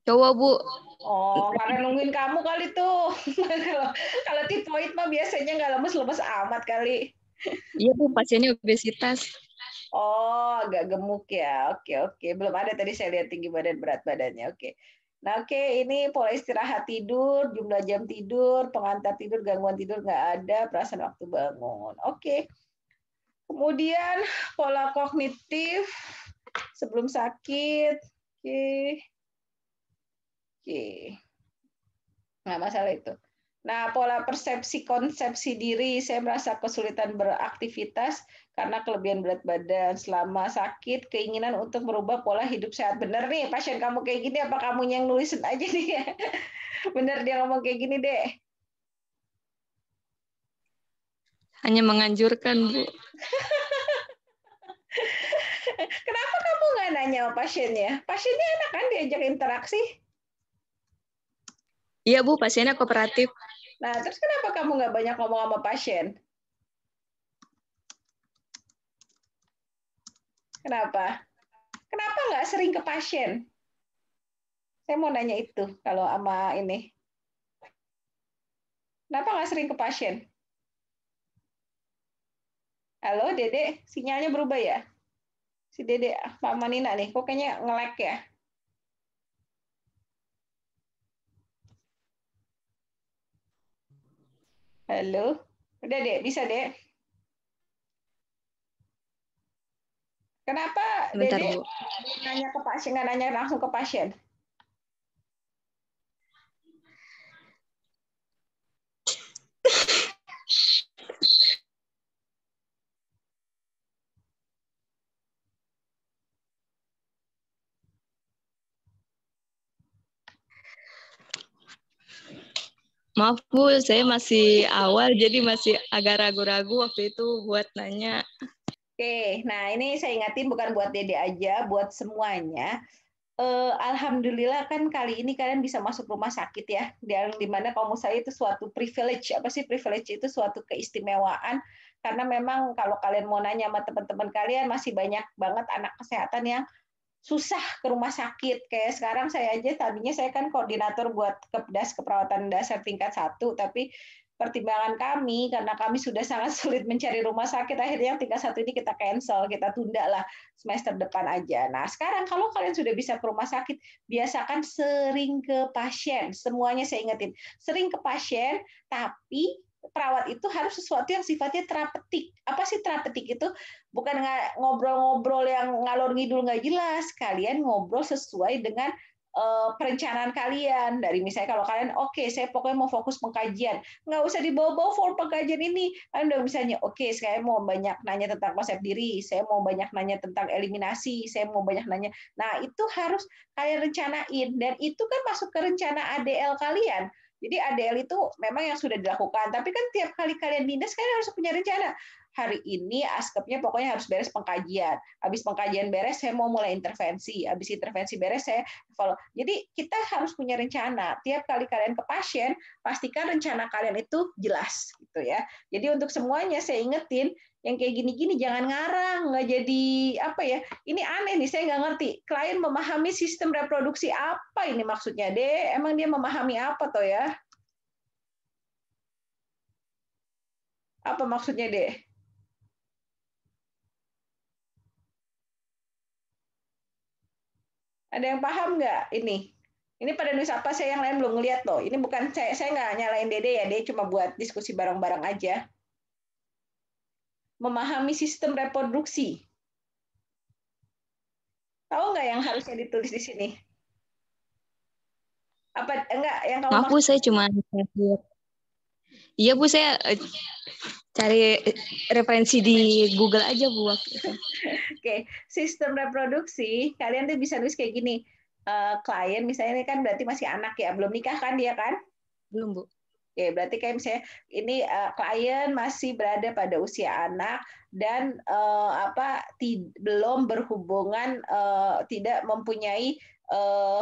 Speaker 5: Cowok Bu.
Speaker 1: Oh, karena nungguin kamu kali tuh. Kalau tipoid mah biasanya nggak lemes-lemes amat kali.
Speaker 5: Iya Bu, pasiennya obesitas.
Speaker 1: Oh, agak gemuk ya. Oke. Belum ada tadi saya lihat tinggi badan, berat badannya. Oke. Nah, ini pola istirahat tidur, jumlah jam tidur, pengantar tidur, gangguan tidur nggak ada, perasaan waktu bangun. Oke. Kemudian pola kognitif sebelum sakit. Oke. Nggak masalah itu. Nah, pola persepsi konsepsi diri, saya merasa kesulitan beraktivitas karena kelebihan berat badan. Selama sakit, keinginan untuk merubah pola hidup sehat. Bener nih, pasien kamu kayak gini, apa kamu yang nulisin aja nih? Bener dia ngomong kayak gini, deh.
Speaker 5: Hanya menganjurkan, Bu.
Speaker 1: Kenapa kamu nggak nanya sama pasiennya? Pasiennya enak kan diajak interaksi?
Speaker 5: Iya, Bu, pasiennya kooperatif.
Speaker 1: Nah, terus kenapa kamu nggak banyak ngomong sama pasien? Kenapa? Kenapa nggak sering ke pasien? Saya mau nanya itu kalau sama ini. Kenapa nggak sering ke pasien? Halo, Dede, sinyalnya berubah ya? Si Dede, Pak Manina nih, kok kayaknya nge-lag ya? Halo, udah Dek, bisa Dek? Kenapa
Speaker 5: Bentar,
Speaker 1: Dede
Speaker 5: Bu.
Speaker 1: nanya ke pasien, nggak nanya langsung ke pasien?
Speaker 5: Maaf Bu, saya masih awal, jadi masih agak ragu-ragu waktu itu buat nanya.
Speaker 1: Oke, nah ini saya ingatin bukan buat Dede aja, buat semuanya. Alhamdulillah kan kali ini kalian bisa masuk rumah sakit ya, dan dimana kalau menurut saya itu suatu privilege. Apa sih privilege? Itu suatu keistimewaan, karena memang kalau kalian mau nanya sama teman-teman kalian, masih banyak banget anak kesehatan yang susah ke rumah sakit. Kayak sekarang saya aja, tadinya saya kan koordinator buat Kepdas keperawatan dasar tingkat 1, tapi pertimbangan kami, karena kami sudah sangat sulit mencari rumah sakit, akhirnya yang tingkat 1 ini kita cancel, kita tunda lah semester depan aja. Nah, sekarang kalau kalian sudah bisa ke rumah sakit, biasakan sering ke pasien. Semuanya saya ingetin, sering ke pasien, tapi perawat itu harus sesuatu yang sifatnya terapeutik. Apa sih terapeutik itu? Bukan ngobrol-ngobrol yang ngalor ngidul nggak jelas. Kalian ngobrol sesuai dengan perencanaan kalian. Dari misalnya kalau kalian, oke, saya pokoknya mau fokus pengkajian. Nggak usah dibawa-bawa form pengkajian ini. Kalian udah misalnya, oke, saya mau banyak nanya tentang konsep diri, saya mau banyak nanya tentang eliminasi, saya mau banyak nanya. Nah, itu harus kalian rencanain. Dan itu kan masuk ke rencana ADL kalian. Jadi ADL itu memang yang sudah dilakukan. Tapi kan tiap kali kalian dinas, kalian harus punya rencana. Hari ini askepnya pokoknya harus beres pengkajian. Habis pengkajian beres, saya mau mulai intervensi. Habis intervensi beres, saya follow. Jadi kita harus punya rencana. Tiap kali kalian ke pasien, pastikan rencana kalian itu jelas, gitu ya. Jadi untuk semuanya saya ingetin, yang kayak gini-gini jangan ngarang, nggak jadi apa ya. Ini aneh nih, saya nggak ngerti. Klien memahami sistem reproduksi apa ini maksudnya, deh? Emang dia memahami apa toh ya? Apa maksudnya, deh? Ada yang paham nggak ini? Ini pada nulis apa, saya yang lain belum ngeliat loh. Ini bukan saya nggak nyalain Dede ya, Dede cuma buat diskusi bareng-bareng aja. Memahami sistem reproduksi. Tahu nggak yang harusnya ditulis di sini? Apa enggak yang kamu
Speaker 5: Maaf Bu, saya cuma iya Bu, saya cari referensi di Google aja Bu waktu itu.
Speaker 1: Oke, sistem reproduksi kalian tuh bisa nulis kayak gini. Klien misalnya ini kan berarti masih anak ya, belum nikah kan dia kan?
Speaker 5: Belum Bu.
Speaker 1: Oke, berarti kayak misalnya ini klien masih berada pada usia anak dan belum berhubungan, tidak mempunyai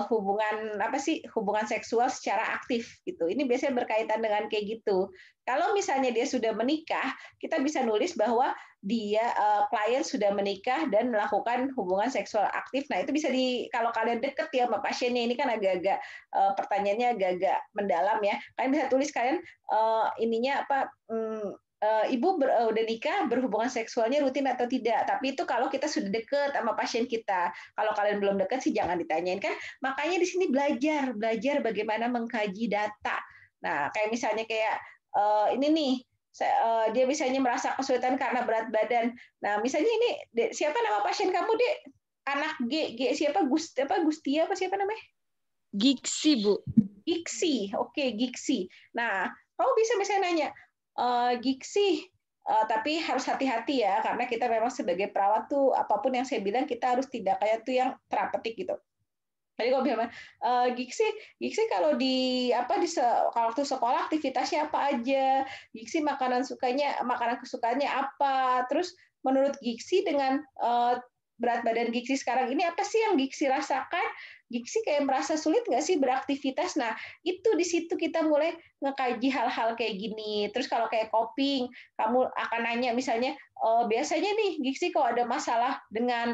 Speaker 1: hubungan seksual secara aktif gitu. Ini biasanya berkaitan dengan kayak gitu. Kalau misalnya dia sudah menikah, kita bisa nulis bahwa dia klien sudah menikah dan melakukan hubungan seksual aktif. Nah, itu bisa kalau kalian deket ya sama pasiennya, ini kan agak-agak pertanyaannya agak-agak mendalam ya. Kalian bisa tulis kalian ininya apa Ibu udah nikah, berhubungan seksualnya rutin atau tidak. Tapi itu kalau kita sudah deket sama pasien kita. Kalau kalian belum deket sih jangan ditanyain kan. Makanya di sini belajar bagaimana mengkaji data. Nah, kayak misalnya kayak ini nih, dia misalnya merasa kesulitan karena berat badan. Nah, misalnya ini siapa nama pasien kamu, Dek? Anak G siapa? Gustia apa siapa namanya?
Speaker 5: Giksi Bu.
Speaker 1: Giksi, oke, Giksi. Nah, kamu bisa misalnya nanya, Giksi, tapi harus hati-hati ya, karena kita memang sebagai perawat tuh apapun yang saya bilang kita harus tidak kayak tuh yang terapetik gitu. Jadi kalau bilang Giksi kalau kalau waktu sekolah aktivitasnya apa aja, Giksi makanan kesukaannya apa, terus menurut Giksi dengan berat badan Giksi sekarang ini apa sih yang Giksi rasakan? Giksi kayak merasa sulit nggak sih beraktivitas? Nah, itu di situ kita mulai ngekaji hal-hal kayak gini. Terus kalau kayak coping, kamu akan nanya misalnya, biasanya nih Giksi kalau ada masalah dengan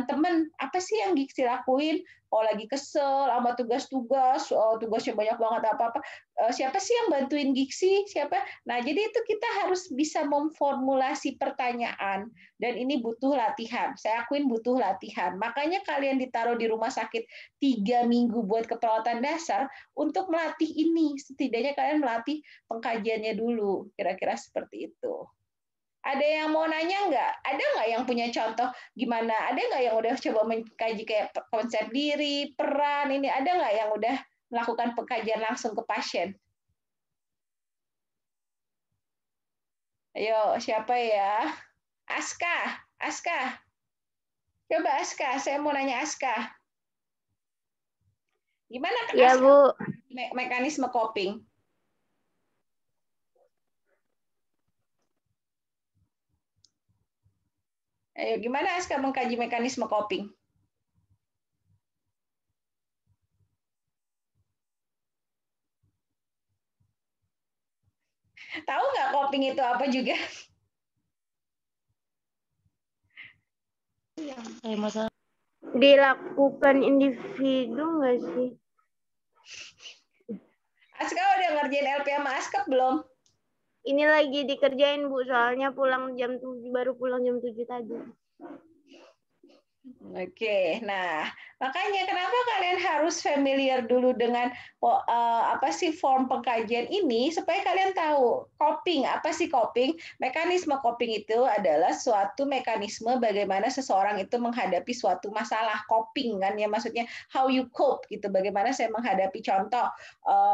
Speaker 1: teman, apa sih yang Giksi lakuin? Kalau lagi kesel sama tugasnya banyak banget apa-apa, siapa sih yang bantuin Giksi? Siapa? Nah, jadi itu kita harus bisa memformulasi pertanyaan, dan ini butuh latihan. Saya akuin butuh latihan. Makanya kalian ditaruh di rumah sakit 3 minggu buat keperawatan dasar untuk melatih ini. Setidaknya kalian melatih pengkajiannya dulu. Kira-kira seperti itu. Ada yang mau nanya nggak? Ada nggak yang punya contoh gimana? Ada nggak yang udah coba mengkaji kayak konsep diri, peran ini? Ada nggak yang udah melakukan pengkajian langsung ke pasien? Ayo, siapa ya? Aska. Coba Aska, saya mau nanya Aska. Gimana Kak
Speaker 3: Ya,
Speaker 1: Aska?
Speaker 3: Bu.
Speaker 1: Mekanisme coping? Ayo, gimana Aska mengkaji mekanisme coping? Tahu nggak coping itu apa juga?
Speaker 4: Masalah
Speaker 3: Dilakukan individu nggak sih?
Speaker 1: Aska udah ngerjain LP sama Aska belum?
Speaker 3: Ini lagi dikerjain, Bu, soalnya baru pulang jam 7 tadi.
Speaker 1: Oke, nah makanya kenapa kalian harus familiar dulu dengan apa sih form pengkajian ini supaya kalian tahu coping apa sih coping. Mekanisme coping itu adalah suatu mekanisme bagaimana seseorang itu menghadapi suatu masalah. Coping kan ya maksudnya how you cope gitu. Bagaimana saya menghadapi contoh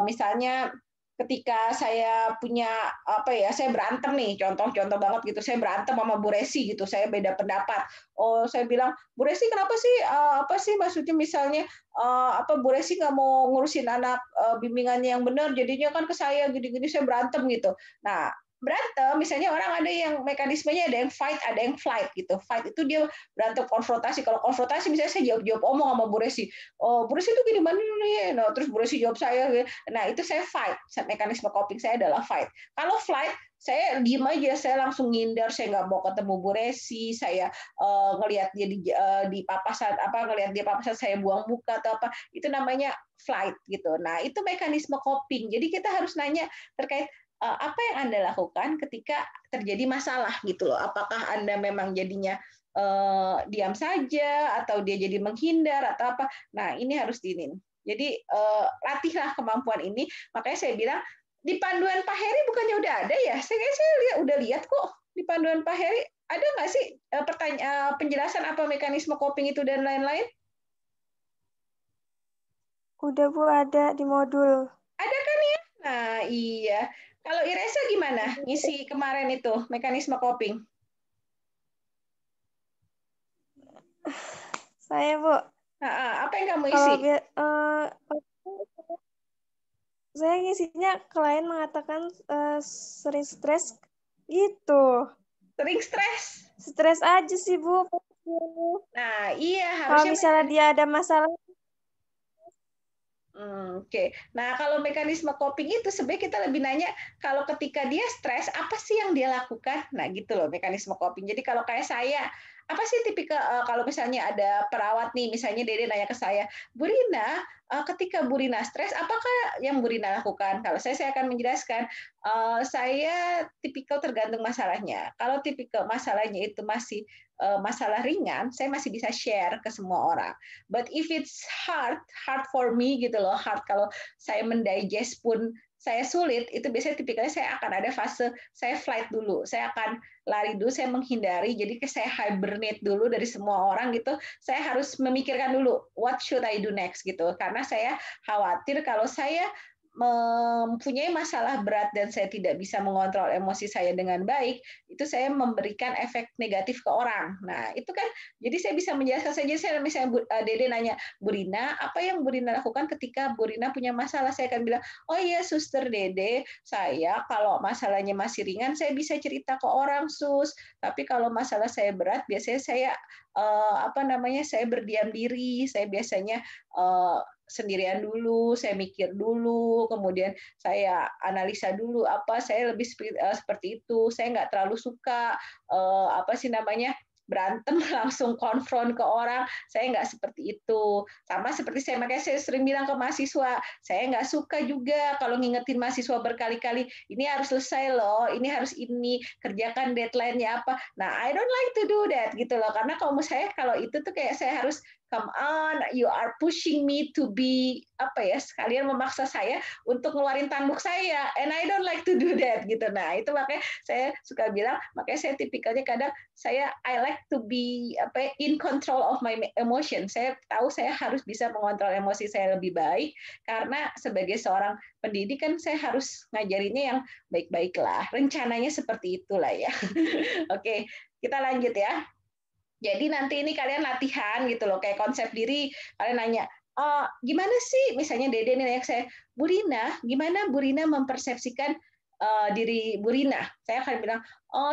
Speaker 1: misalnya ketika saya punya apa ya saya berantem nih contoh banget gitu saya berantem sama Bu Resi gitu saya beda pendapat saya bilang Bu Resi kenapa sih apa sih maksudnya misalnya apa Bu Resi nggak mau ngurusin anak bimbingannya yang benar jadinya kan ke saya gini-gini saya berantem gitu. Nah berantem misalnya orang ada yang mekanismenya ada yang fight ada yang flight gitu. Fight itu dia berantem konfrontasi. Kalau konfrontasi misalnya saya jawab omong sama Bu Resi. Oh Bu Resi itu gini mana nih? Nah, terus Bu Resi jawab saya. Nah itu saya fight. Mekanisme coping saya adalah fight. Kalau flight saya diem aja, saya langsung ngindar, saya nggak mau ketemu Bu Resi, saya ngelihat dia di papasan apa ngelihat dia papasan saya buang muka atau apa itu namanya flight gitu. Nah itu mekanisme coping. Jadi kita harus nanya terkait apa yang Anda lakukan ketika terjadi masalah gitu loh. Apakah Anda memang jadinya diam saja atau dia jadi menghindar atau apa. Nah ini harus diinin. Jadi latihlah kemampuan ini. Makanya saya bilang di panduan Pak Heri bukannya udah ada ya? Saya udah lihat kok di panduan Pak Heri ada nggak sih penjelasan apa mekanisme coping itu dan lain-lain?
Speaker 3: Udah Bu, ada di modul.
Speaker 1: Ada kan ya? Nah iya. Kalau Iresa gimana ngisi kemarin itu mekanisme coping?
Speaker 3: Saya Bu,
Speaker 1: Apa yang kamu isi?
Speaker 3: Saya ngisinya klien mengatakan sering stres gitu.
Speaker 1: Sering stres?
Speaker 3: Stres aja sih Bu.
Speaker 1: Nah iya
Speaker 3: Kalau
Speaker 1: harusnya.
Speaker 3: misalnya dia ada masalah.
Speaker 1: Oke. Nah, kalau mekanisme coping itu sebenarnya kita lebih nanya kalau ketika dia stres apa sih yang dia lakukan? Nah, gitu loh mekanisme coping. Jadi kalau kayak saya, apa sih tipikal kalau misalnya ada perawat nih, misalnya Dede nanya ke saya, Bu Rina, ketika Bu Rina stres, apakah yang Bu Rina lakukan? Kalau saya akan menjelaskan, saya tipikal tergantung masalahnya. Kalau tipikal masalahnya itu masih masalah ringan, saya masih bisa share ke semua orang. But if it's hard for me gitu loh, hard kalau saya mendigest pun saya sulit, itu biasanya tipikalnya saya akan ada fase saya flight dulu, saya akan lari dulu, saya menghindari, jadi saya hibernate dulu dari semua orang gitu, saya harus memikirkan dulu what should I do next gitu, karena saya khawatir kalau saya mempunyai masalah berat dan saya tidak bisa mengontrol emosi saya dengan baik, itu saya memberikan efek negatif ke orang. Nah, itu kan jadi saya bisa menjelaskan saja saya misalnya Dede nanya, Bu Rina, apa yang Bu Rina lakukan ketika Bu Rina punya masalah? Saya akan bilang, oh iya Suster Dede, saya kalau masalahnya masih ringan saya bisa cerita ke orang Sus, tapi kalau masalah saya berat biasanya saya saya berdiam diri, saya biasanya sendirian dulu, saya mikir dulu, kemudian saya analisa dulu saya lebih seperti itu, saya nggak terlalu suka berantem langsung konfront ke orang, saya nggak seperti itu. Sama seperti makanya saya sering bilang ke mahasiswa, saya nggak suka juga kalau ngingetin mahasiswa berkali-kali, ini harus selesai loh, ini harus ini, kerjakan deadline-nya apa. Nah, I don't like to do that gitu loh, karena kalau itu tuh kayak saya harus come on, you are pushing me to be sekalian memaksa saya untuk ngeluarin tanduk saya, and I don't like to do that gitu. Nah itu makanya saya suka bilang, makanya saya tipikalnya kadang I like to be in control of my emotion. Saya tahu saya harus bisa mengontrol emosi saya lebih baik karena sebagai seorang pendidik kan saya harus ngajarinnya yang baik-baik lah. Rencananya seperti itulah ya. Oke, kita lanjut ya. Jadi nanti ini kalian latihan gitu loh, kayak konsep diri, kalian nanya, gimana sih, misalnya Dede nih nanya saya, Bu Rina, gimana Bu Rina mempersepsikan diri Bu Rina? Saya akan bilang,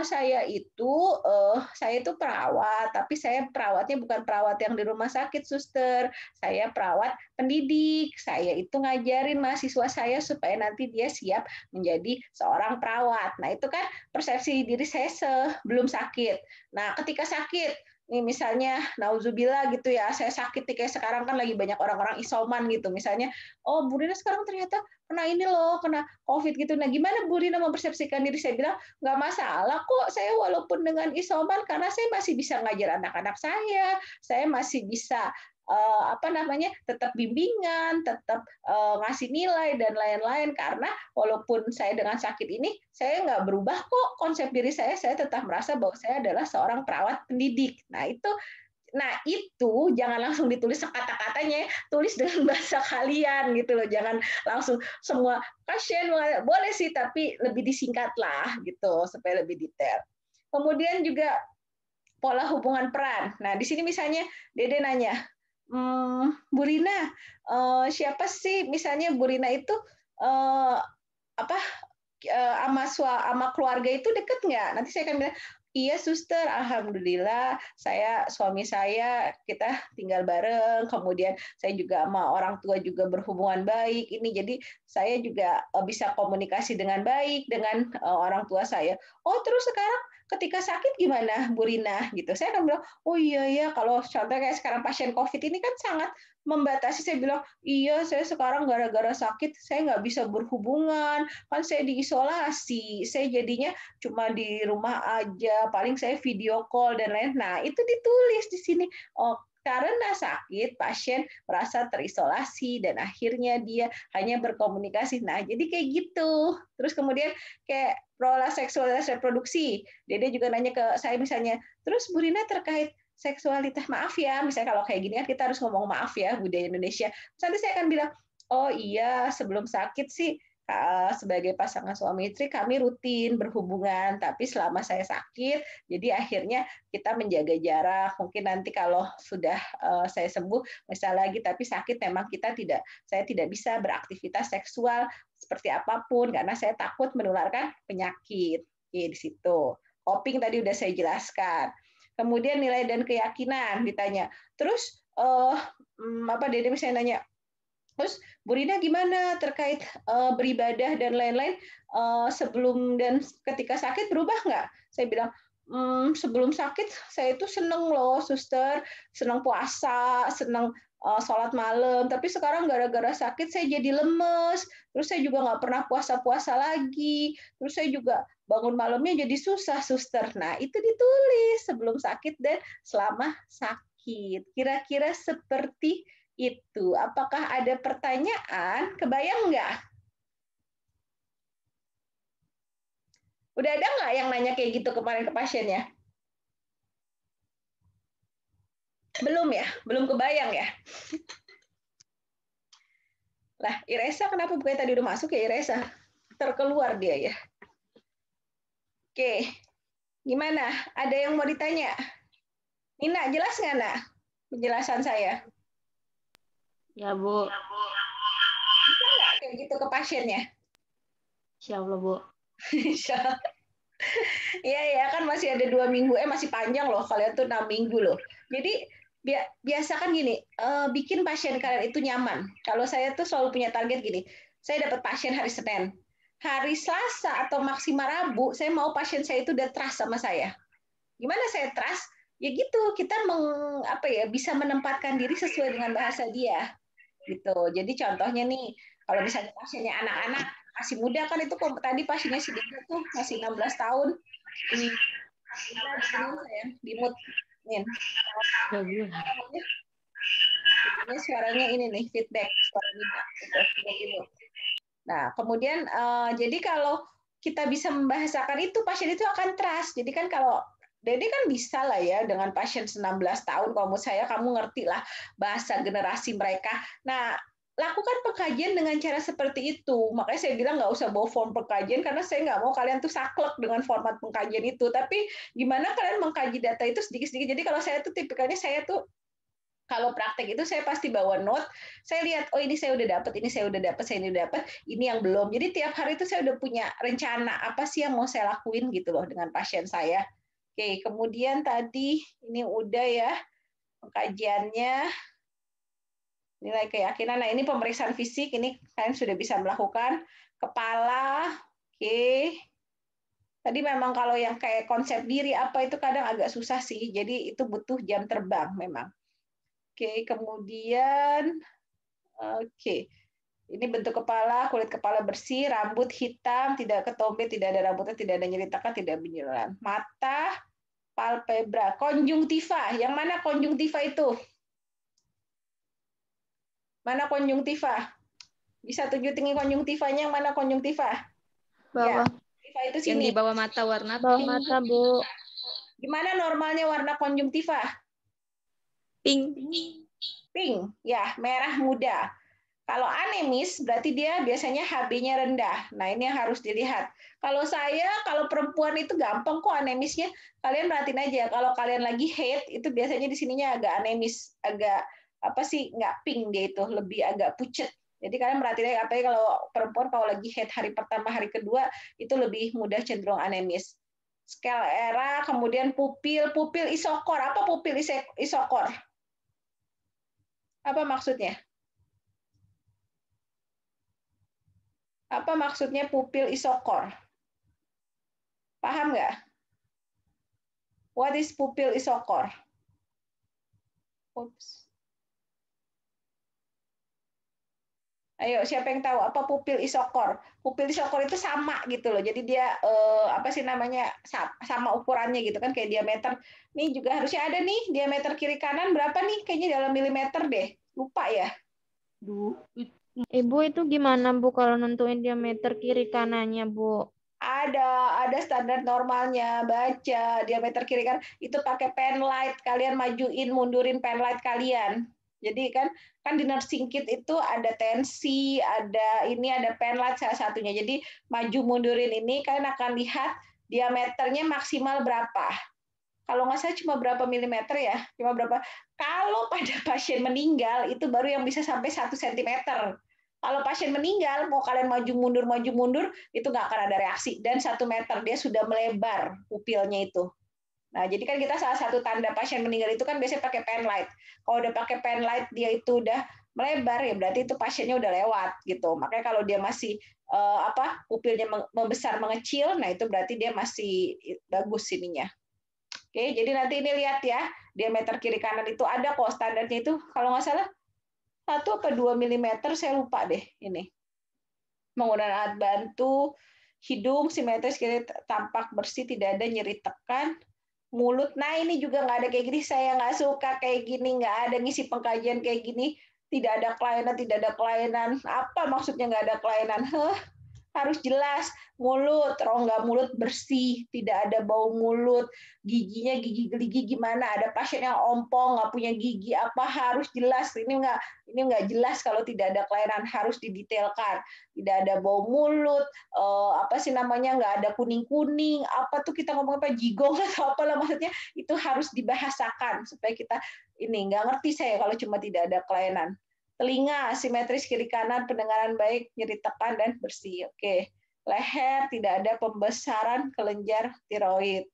Speaker 1: saya itu perawat, tapi saya perawatnya bukan perawat yang di rumah sakit, Suster. Saya perawat pendidik. Saya itu ngajarin mahasiswa saya supaya nanti dia siap menjadi seorang perawat. Nah itu kan persepsi diri saya sebelum sakit. Nah ketika sakit, nih misalnya nauzubillah gitu ya, saya sakit nih kayak sekarang kan lagi banyak orang-orang isoman gitu. Misalnya, oh Bu Rina sekarang ternyata kena ini loh, kena COVID gitu. Nah, gimana Bu Rina mempersepsikan diri? Saya bilang, nggak masalah kok, saya walaupun dengan isoman, karena saya masih bisa ngajar anak-anak saya masih bisa apa namanya, tetap bimbingan, tetap ngasih nilai dan lain-lain, karena walaupun saya dengan sakit ini, saya nggak berubah kok konsep diri saya tetap merasa bahwa saya adalah seorang perawat pendidik. Nah itu jangan langsung ditulis kata-katanya, tulis dengan bahasa kalian gitu loh, jangan langsung semua pasien boleh sih, tapi lebih disingkat lah gitu supaya lebih detail. Kemudian juga pola hubungan peran. Nah di sini misalnya Dede nanya, Bu Rina, siapa sih misalnya Bu Rina itu apa sama keluarga itu deket nggak? Nanti saya akan bilang, iya suster, alhamdulillah suami saya kita tinggal bareng, kemudian saya juga sama orang tua juga berhubungan baik ini, jadi saya juga bisa komunikasi dengan baik dengan orang tua saya. Oh terus sekarang ketika sakit gimana Bu Rina gitu? Saya akan bilang, oh iya ya, kalau contohnya kayak sekarang pasien COVID ini kan sangat membatasi. Saya bilang, iya saya sekarang gara-gara sakit saya nggak bisa berhubungan, kan saya diisolasi, saya jadinya cuma di rumah aja, paling saya video call dan lain. Nah itu ditulis di sini. Oh karena sakit, pasien merasa terisolasi dan akhirnya dia hanya berkomunikasi. Nah, jadi kayak gitu. Terus kemudian kayak pola seksualitas reproduksi. Dede juga nanya ke saya misalnya, terus Bu Rina terkait seksualitas, maaf ya, misalnya kalau kayak gini kan kita harus ngomong maaf ya, budaya Indonesia. Terus nanti saya akan bilang, oh iya, sebelum sakit sih sebagai pasangan suami istri kami rutin berhubungan, tapi selama saya sakit, jadi akhirnya kita menjaga jarak. Mungkin nanti kalau sudah saya sembuh, misalnya lagi tapi sakit, memang saya tidak bisa beraktivitas seksual seperti apapun karena saya takut menularkan penyakit. Oke, di situ. Coping tadi udah saya jelaskan. Kemudian nilai dan keyakinan ditanya. Terus Dede misalnya nanya, terus Bu Rina gimana terkait beribadah dan lain-lain sebelum dan ketika sakit berubah nggak? Saya bilang, sebelum sakit saya itu seneng loh, suster, seneng puasa, seneng sholat malam. Tapi sekarang gara-gara sakit saya jadi lemes. Terus saya juga nggak pernah puasa-puasa lagi. Terus saya juga bangun malamnya jadi susah, suster. Nah itu ditulis sebelum sakit dan selama sakit. Kira-kira seperti itu. Apakah ada pertanyaan? Kebayang nggak? Udah ada nggak yang nanya kayak gitu kemarin ke pasiennya? Belum ya? Belum kebayang ya? Lah, Iresa kenapa bukannya tadi udah masuk ya Iresa? Terkeluar dia ya. Oke, gimana? Ada yang mau ditanya? Nina, jelas nggak, Nak? Penjelasan saya.
Speaker 4: Ya, Bu.
Speaker 1: Bisa nggak kayak gitu ke pasiennya?
Speaker 4: Insya Allah, Bu.
Speaker 1: Iya ya, kan masih ada 2 minggu, masih panjang loh, kalian tuh 6 minggu loh. Jadi biasakan gini, bikin pasien kalian itu nyaman. Kalau saya tuh selalu punya target gini, saya dapat pasien hari Senin, hari Selasa atau maksimal Rabu, saya mau pasien saya itu udah trust sama saya. Gimana saya trust? Ya gitu, kita bisa menempatkan diri sesuai dengan bahasa dia. Gitu. Jadi contohnya nih, kalau misalnya pasiennya anak-anak masih muda kan itu tadi pasiennya si Dina tuh masih 16 tahun. Di mute. Nih. Ini suaranya ini nih feedback suara Dina. Nah, kemudian jadi kalau kita bisa membahasakan itu, pasien itu akan trust. Jadi kan kalau Dede kan bisa lah ya dengan pasien 19 tahun, kalau menurut saya kamu ngerti lah bahasa generasi mereka. Nah, lakukan pengkajian dengan cara seperti itu. Makanya saya bilang nggak usah bawa form pengkajian, karena saya nggak mau kalian tuh saklek dengan format pengkajian itu. Tapi gimana kalian mengkaji data itu sedikit-sedikit. Jadi kalau saya tuh tipikalnya, saya tuh kalau praktek itu saya pasti bawa note, saya lihat, oh ini saya udah dapat, ini saya udah dapat, saya ini udah dapat, ini yang belum. Jadi tiap hari itu saya udah punya rencana apa sih yang mau saya lakuin gitu loh dengan pasien saya. Oke, kemudian tadi ini udah ya pengkajiannya, nilai keyakinan. Nah ini pemeriksaan fisik, ini kalian sudah bisa melakukan kepala. Oke, Tadi memang kalau yang kayak konsep diri apa itu kadang agak susah sih. Jadi itu butuh jam terbang memang. Oke, kemudian oke. Ini bentuk kepala, kulit kepala bersih, rambut hitam, tidak ketombe, tidak ada rambutnya, tidak ada nyeri tekan, tidak benjolan. Mata, palpebra, konjungtiva. Yang mana konjungtiva itu? Mana konjungtiva? Bisa tunjukin konjungtivanya yang mana konjungtiva? Ya,
Speaker 4: Bawah.
Speaker 1: konjungtiva itu
Speaker 5: Yang di
Speaker 1: sini.
Speaker 5: bawah mata warna
Speaker 4: Bawah
Speaker 5: pink.
Speaker 4: mata, Bu.
Speaker 1: Gimana normalnya warna konjungtiva?
Speaker 5: Pink.
Speaker 1: Pink, ya, merah muda. Kalau anemis berarti dia biasanya HB-nya rendah. Nah, ini yang harus dilihat. Kalau perempuan itu gampang kok anemisnya. Kalian perhatiin aja, kalau kalian lagi haid, itu biasanya di sininya agak anemis, agak nggak pink dia itu, lebih agak pucet. Jadi kalian perhatiin aja, apalagi kalau perempuan kalau lagi haid hari pertama, hari kedua, itu lebih mudah cenderung anemis. Sclera, kemudian pupil isokor. Apa pupil isokor? Apa maksudnya? Apa maksudnya pupil isokor? Paham nggak? What is pupil isokor? Oops. Ayo, siapa yang tahu apa pupil isokor? Pupil isokor itu sama gitu loh. Jadi dia sama ukurannya gitu kan, kayak diameter. Nih juga harusnya ada nih diameter kiri kanan berapa nih? Kayaknya dalam milimeter deh. Lupa ya.
Speaker 4: Ibu itu gimana, Bu, kalau nentuin diameter kiri kanannya, Bu?
Speaker 1: Ada standar normalnya. Baca diameter kiri kanan itu pakai pen light. Kalian majuin, mundurin pen light kalian. Jadi kan di nursing kit itu ada tensi, ada pen light salah satunya. Jadi maju mundurin ini kalian akan lihat diameternya maksimal berapa. Kalau nggak salah cuma berapa milimeter ya? Cuma berapa? Kalau pada pasien meninggal itu baru yang bisa sampai 1 cm. Kalau pasien meninggal, mau kalian maju mundur, itu nggak akan ada reaksi. Dan 1 meter, dia sudah melebar pupilnya itu. Nah, jadi kan kita salah satu tanda pasien meninggal itu kan biasanya pakai pen light. Kalau udah pakai pen light, dia itu udah melebar, ya berarti itu pasiennya udah lewat gitu. Makanya kalau dia masih pupilnya membesar mengecil, nah itu berarti dia masih bagus ininya. Oke, jadi nanti ini lihat ya, diameter kiri kanan itu ada kok standarnya itu, kalau nggak salah 1 atau 2 mm, saya lupa deh ini. Menggunakan alat bantu, hidung simetris kiri tampak bersih, tidak ada nyeri tekan. Mulut, nah ini juga nggak ada kayak gini, saya nggak suka kayak gini, nggak ada ngisi pengkajian kayak gini, tidak ada kelainan. Apa maksudnya nggak ada kelainan? Harus jelas, mulut, rongga mulut bersih, tidak ada bau mulut, giginya gigi geligi gimana, ada pasien yang ompong, nggak punya gigi apa, harus jelas. Ini nggak jelas kalau tidak ada kelainan, harus didetailkan. Tidak ada bau mulut, nggak ada kuning-kuning, apa tuh kita ngomong apa, jigong atau apalah maksudnya, itu harus dibahasakan supaya kita nggak ngerti saya kalau cuma tidak ada kelainan. Telinga simetris kiri kanan, pendengaran baik, nyeri tekan dan bersih. Oke. Leher tidak ada pembesaran kelenjar tiroid.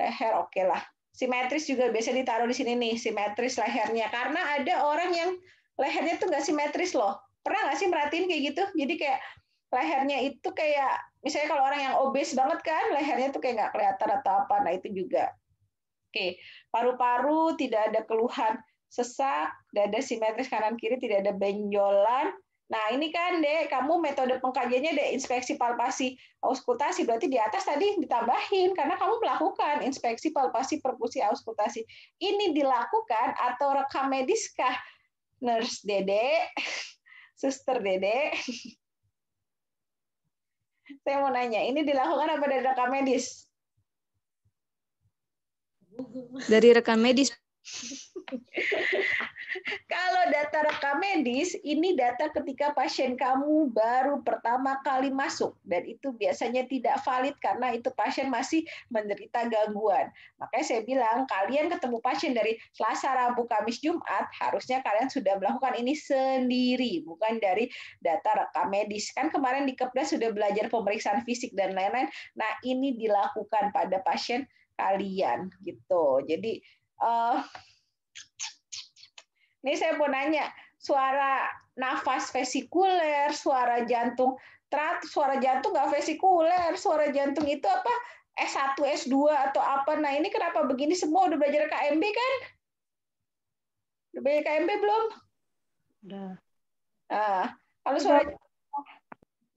Speaker 1: Leher oke lah. Simetris juga biasa ditaruh di sini nih, simetris lehernya. Karena ada orang yang lehernya tuh nggak simetris loh. Pernah nggak sih merhatiin kayak gitu? Jadi kayak lehernya itu kayak, misalnya kalau orang yang obes banget kan, lehernya tuh kayak nggak kelihatan atau apa. Nah itu juga. Oke. Paru-paru tidak ada keluhan sesak, dada simetris kanan kiri, tidak ada benjolan. Nah, ini kan, Dek, kamu metode pengkajiannya Dek, inspeksi palpasi auskultasi, berarti di atas tadi ditambahin karena kamu melakukan inspeksi palpasi perkusi auskultasi. Ini dilakukan atau rekam medis kah? Nurse Dede, Suster Dede. Saya mau nanya, ini dilakukan apa dari rekam medis?
Speaker 5: Dari rekam medis.
Speaker 1: Kalau data rekam medis, ini data ketika pasien kamu baru pertama kali masuk, dan itu biasanya tidak valid karena itu pasien masih menderita gangguan. Makanya saya bilang, kalian ketemu pasien dari Selasa, Rabu, Kamis, Jumat, harusnya kalian sudah melakukan ini sendiri, bukan dari data rekam medis. Kan kemarin di Kepres sudah belajar pemeriksaan fisik dan lain-lain. Nah, ini dilakukan pada pasien kalian gitu. Jadi ini saya mau nanya, suara nafas vesikuler, suara jantung nggak vesikuler, suara jantung itu apa? S1, S2 atau apa. Nah, ini kenapa begini semua? Udah belajar KMB kan? Udah belajar KMB belum?
Speaker 4: Udah.
Speaker 1: Nah, kalau suara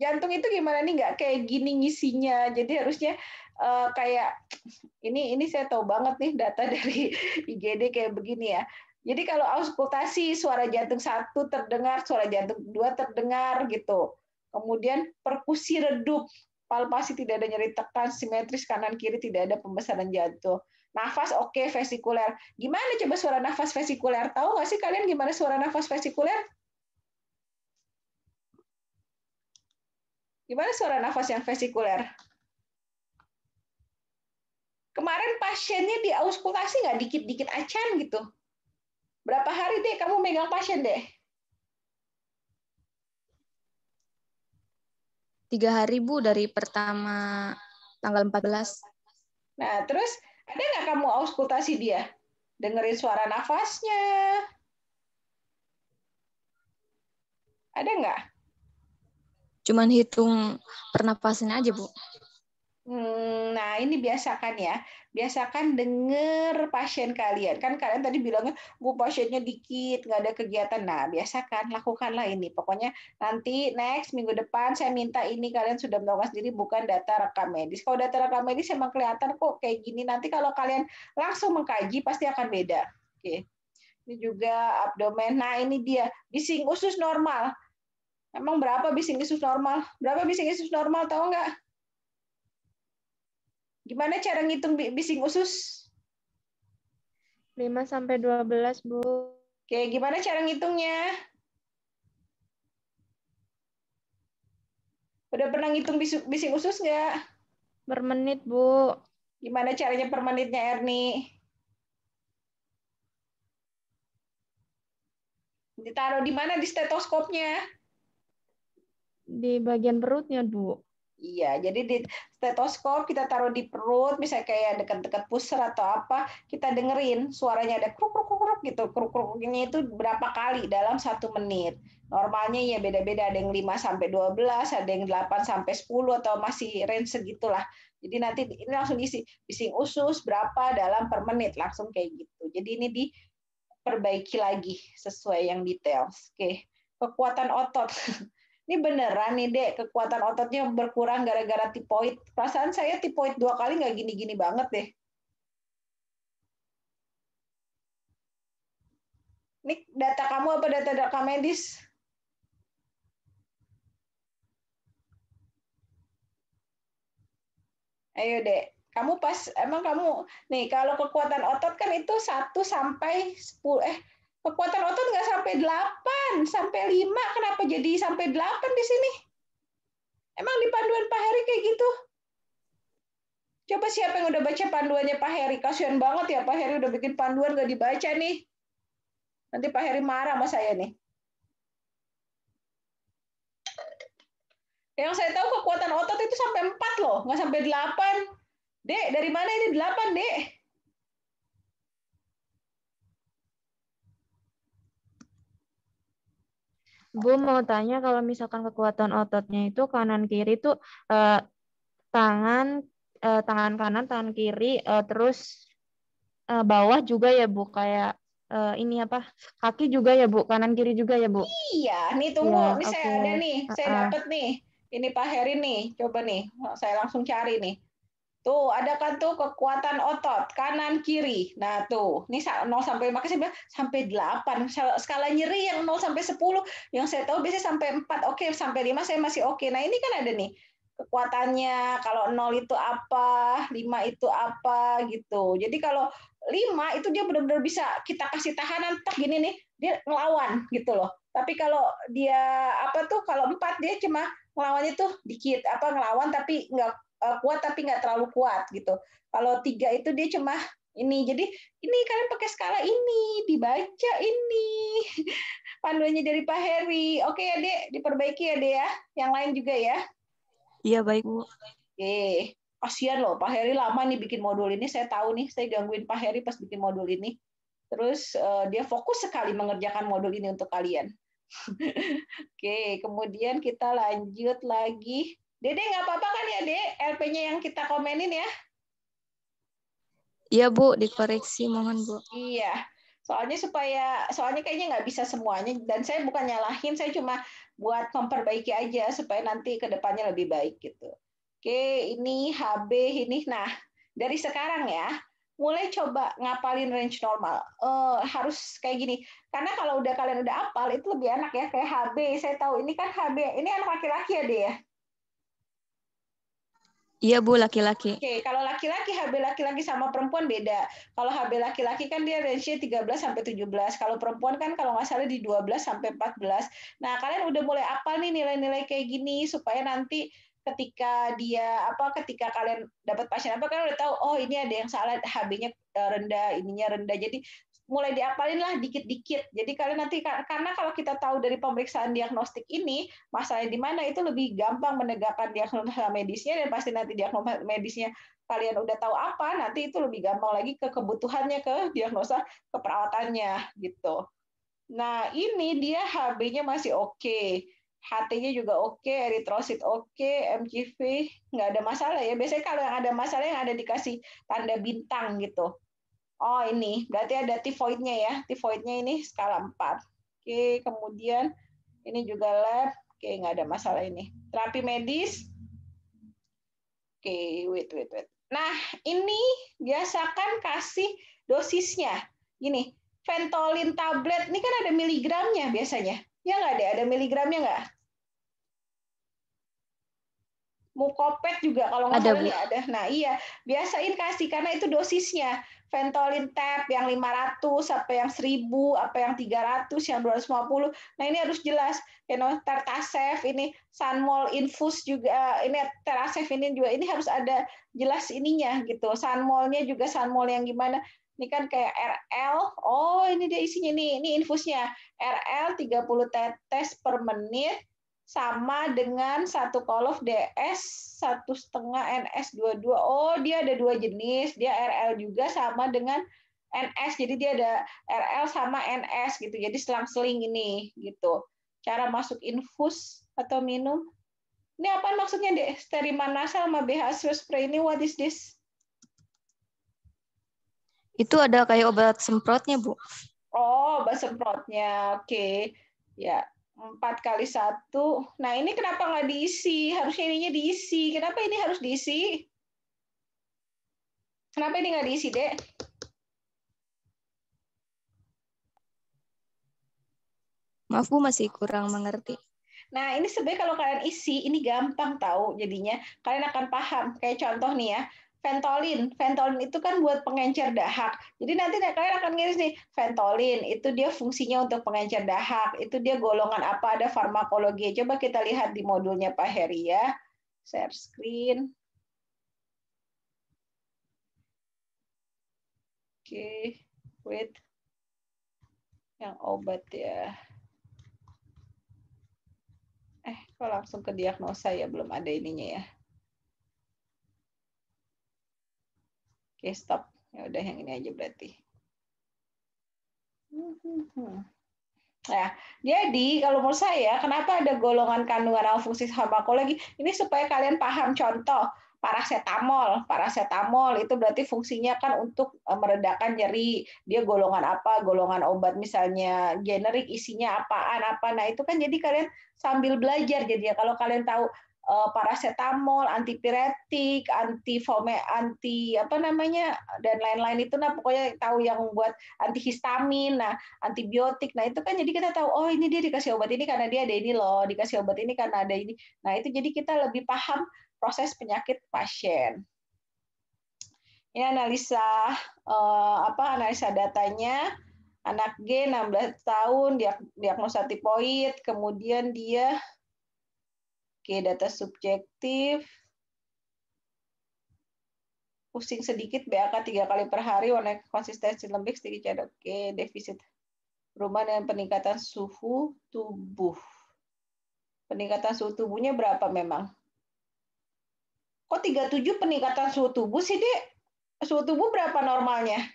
Speaker 1: jantung itu gimana nih? Nggak kayak gini ngisinya. Jadi harusnya kayak ini saya tahu banget nih data dari IGD kayak begini ya. Jadi kalau auskultasi suara jantung 1 terdengar, suara jantung 2 terdengar gitu. Kemudian perkusi redup, palpasi tidak ada nyeri tekan, simetris kanan kiri tidak ada pembesaran jantung. Nafas oke, vesikuler. Gimana coba suara nafas vesikuler? Tahu nggak sih kalian gimana suara nafas vesikuler? Gimana suara nafas yang vesikuler? Kemarin pasiennya di auskultasi nggak dikit-dikit acan gitu. Berapa hari deh kamu megang pasien deh?
Speaker 5: 3 hari Bu dari pertama tanggal 14.
Speaker 1: Nah, terus ada nggak kamu auskultasi dia? Dengerin suara nafasnya? Ada nggak?
Speaker 5: Cuman hitung pernapasannya aja Bu.
Speaker 1: Nah, ini biasakan ya. Biasakan denger pasien kalian. Kan kalian tadi bilangnya, Bu, pasiennya dikit, nggak ada kegiatan. Nah, biasakan, lakukanlah ini. Pokoknya nanti next minggu depan saya minta ini kalian sudah melakukan sendiri, bukan data rekam medis. Kalau data rekam medis emang kelihatan kok kayak gini. Nanti kalau kalian langsung mengkaji, pasti akan beda. Oke. Ini juga abdomen. Nah, ini dia. Bising usus normal. Emang berapa bising usus normal? Berapa bising usus normal, tahu nggak? Gimana cara ngitung bising usus?
Speaker 4: 5-12, Bu.
Speaker 1: Oke, gimana cara ngitungnya? Udah pernah ngitung bising usus nggak?
Speaker 4: Per menit, Bu.
Speaker 1: Gimana caranya per menitnya, Erni? Ditaruh di mana di stetoskopnya?
Speaker 4: Di bagian perutnya, Bu.
Speaker 1: Iya, jadi di stetoskop kita taruh di perut, misalnya kayak dekat-dekat pusar atau apa, kita dengerin suaranya ada kruk kruk kruk kruk gitu. Kruk kruknya itu berapa kali dalam 1 menit. Normalnya ya beda-beda, ada yang 5 sampai 12, ada yang 8 sampai 10 atau masih range segitulah. Jadi nanti ini langsung diisi bising usus berapa dalam per menit, langsung kayak gitu. Jadi ini diperbaiki lagi sesuai yang detail. Oke, kekuatan otot. Ini beneran nih, Dek, kekuatan ototnya berkurang gara-gara tipoid. Perasaan saya tipoid 2 kali nggak gini-gini banget deh. Ini data kamu apa data medis? Ayo, Dek. Emang kamu, nih, kalau kekuatan otot kan itu 1 sampai 10, kekuatan otot nggak sampai 8, sampai 5, kenapa jadi sampai 8 di sini? Emang di panduan Pak Heri kayak gitu? Coba siapa yang udah baca panduannya Pak Heri? Kasian banget ya Pak Heri udah bikin panduan nggak dibaca nih. Nanti Pak Heri marah sama saya nih. Yang saya tahu kekuatan otot itu sampai 4 loh, nggak sampai 8. Dek, dari mana ini 8, Dek?
Speaker 4: Bu mau tanya kalau misalkan kekuatan ototnya itu kanan kiri itu tangan kanan, tangan kiri, terus bawah juga ya Bu, kayak ini apa, kaki juga ya Bu, kanan kiri juga ya Bu?
Speaker 1: Iya, nih tunggu,
Speaker 4: Ya,
Speaker 1: nih saya
Speaker 4: oke.
Speaker 1: ada nih, saya dapat nih. Ini Pak Heri nih, coba nih, saya langsung cari nih. Tuh, ada kan tuh kekuatan otot kanan kiri. Nah, tuh. Ini 0 sampai makanya saya bilang sampai 8. Skala nyeri yang 0 sampai 10, yang saya tahu biasanya sampai 4. Oke, sampai 5 saya masih oke. Nah, ini kan ada nih kekuatannya. Kalau 0 itu apa, 5 itu apa gitu. Jadi kalau 5 itu dia benar-benar bisa kita kasih tahanan tak gini nih, dia ngelawan gitu loh. Tapi kalau dia apa tuh kalau 4 dia cuma ngelawannya tuh dikit, apa ngelawan tapi nggak kuat tapi nggak terlalu kuat gitu. Kalau 3 itu dia cuma ini. Jadi ini kalian pakai skala ini, dibaca ini. Panduannya dari Pak Heri. Oke ya, Dek, diperbaiki ya, Dek ya. Yang lain juga ya.
Speaker 5: Iya, baik Bu.
Speaker 1: Oke. Kasihan loh, Pak Heri lama nih bikin modul ini. Saya tahu nih, saya gangguin Pak Heri pas bikin modul ini. Terus dia fokus sekali mengerjakan modul ini untuk kalian. Oke, kemudian kita lanjut lagi. Dede nggak apa-apa kan ya, Dek? LP-nya yang kita komenin ya?
Speaker 5: Iya Bu, dikoreksi mohon Bu.
Speaker 1: Iya, soalnya kayaknya nggak bisa semuanya, dan saya bukan nyalahin, saya cuma buat memperbaiki aja supaya nanti ke depannya lebih baik gitu. Oke, ini HB ini. Nah, dari sekarang ya, mulai coba ngapalin range normal. Harus kayak gini. Karena kalau kalian udah hafal itu lebih enak ya, kayak HB. Saya tahu ini kan HB, ini anak laki-laki ya dia ya.
Speaker 5: Iya Bu, laki-laki.
Speaker 1: Oke, kalau laki-laki, HB laki-laki sama perempuan beda. Kalau HB laki-laki kan dia range-nya 13 sampai 17. Kalau perempuan kan kalau nggak salah di 12 sampai 14. Nah, kalian udah mulai apal nih nilai-nilai kayak gini supaya nanti ketika kalian dapat pasien apa, kalian udah tahu, oh ini ada yang salah, HB-nya rendah, ininya rendah. Jadi mulai diapalin lah dikit-dikit. Jadi kalian nanti, karena kalau kita tahu dari pemeriksaan diagnostik ini masalahnya di mana, itu lebih gampang menegakkan diagnosa medisnya, dan pasti nanti diagnosa medisnya kalian udah tahu apa, nanti itu lebih gampang lagi ke kebutuhannya, ke diagnosa keperawatannya gitu. Nah ini dia HB-nya masih oke. HT-nya juga oke, eritrosit oke, MCV nggak ada masalah ya. Biasanya kalau yang ada masalah yang ada dikasih tanda bintang gitu. Oh ini, berarti ada tifoidnya ya. Tifoidnya ini skala 4. Oke, kemudian ini juga lab. Oke, nggak ada masalah ini. Terapi medis. Oke, wait. Nah, ini biasakan kasih dosisnya. Gini, Ventolin tablet, ini kan ada miligramnya biasanya. Ya nggak ada miligramnya nggak? Mukopek juga kalau nggak salah nggak ada. Nah iya, biasain kasih karena itu dosisnya. Ventolin tab yang 500, apa yang 1000, apa yang 300, yang 250. Nah ini harus jelas. Tertasef, ini Sanmol infus juga, ini Terasef ini juga, ini harus ada jelas ininya gitu. Sanmolnya juga Sanmol yang gimana. Ini kan kayak RL, oh ini dia isinya nih, ini infusnya. RL 30 tetes per menit, sama dengan 1 kolof DS 1,5 NS22. Oh, dia ada 2 jenis. Dia RL juga sama dengan NS. Jadi dia ada RL sama NS gitu. Jadi selang-seling ini gitu. Cara masuk infus atau minum. Ini apa maksudnya, Dek? Steriman nasal sama BH spray ini, what is this?
Speaker 5: Itu ada kayak obat semprotnya Bu.
Speaker 1: Oh, obat semprotnya. Oke. Ya. 4x1. Nah, ini kenapa nggak diisi? Harusnya ininya diisi. Kenapa ini harus diisi? Kenapa ini nggak diisi, Dek?
Speaker 5: Maaf Bu, masih kurang mengerti.
Speaker 1: Nah, ini sebenarnya kalau kalian isi, ini gampang tahu jadinya. Kalian akan paham. Kayak contoh nih ya, Ventolin. Ventolin itu kan buat pengencer dahak. Jadi nanti kalian akan ngiris nih, Ventolin itu dia fungsinya untuk pengencer dahak. Itu dia golongan apa, ada farmakologi. Coba kita lihat di modulnya Pak Heri ya. Share screen. Oke, wait. Yang obat ya. Kok langsung ke diagnosa ya, belum ada ininya ya. Oke, stop. Ya udah yang ini aja berarti. Nah, jadi kalau menurut saya, kenapa ada golongan kandungan alfungsi farmakologi? Ini supaya kalian paham. Contoh, parasetamol. Parasetamol itu berarti fungsinya kan untuk meredakan nyeri. Dia golongan apa? Golongan obat misalnya generik, isinya apaan apa. Nah, itu kan jadi kalian sambil belajar. Jadi ya kalau kalian tahu parasetamol, antipiretik, anti apa namanya, dan lain-lain itu, nah pokoknya tahu yang buat antihistamin, nah antibiotik, nah itu kan jadi kita tahu, oh ini dia dikasih obat ini karena dia ada ini loh, dikasih obat ini karena ada ini. Nah itu jadi kita lebih paham proses penyakit pasien. Ini analisa analisa datanya. Anak G 16 tahun, diagnosa tipoid, kemudian dia data subjektif, pusing sedikit, BAK 3 kali per hari, warna konsistensi lembik sedikit cadok. Oke, defisit perubahan dan peningkatan suhu tubuh. Peningkatan suhu tubuhnya berapa memang? Kok 37 peningkatan suhu tubuh sih, Dek? Suhu tubuh berapa normalnya?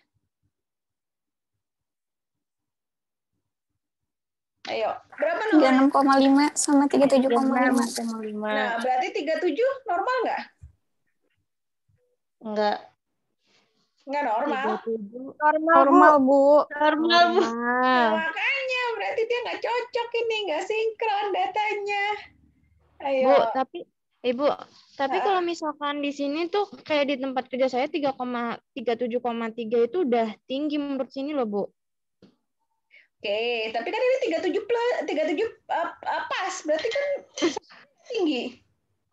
Speaker 1: Ayo, berapa normalnya?
Speaker 2: 36,5 sama 37,5.
Speaker 1: Nah, berarti 37 normal nggak?
Speaker 4: Enggak.
Speaker 1: Nggak normal.
Speaker 4: 37
Speaker 2: Normal, Bu.
Speaker 3: Normal, Bu.
Speaker 1: Nah,
Speaker 4: normal.
Speaker 1: makanya berarti dia nggak cocok ini, nggak sinkron datanya. Ayo.
Speaker 4: Bu, tapi Ibu, tapi
Speaker 1: Nah,
Speaker 4: kalau misalkan di sini tuh kayak di tempat kerja saya 37,3 itu udah tinggi menurut sini loh, Bu.
Speaker 1: oke, tapi kan ini 37 plus 37 pas, berarti kan tinggi.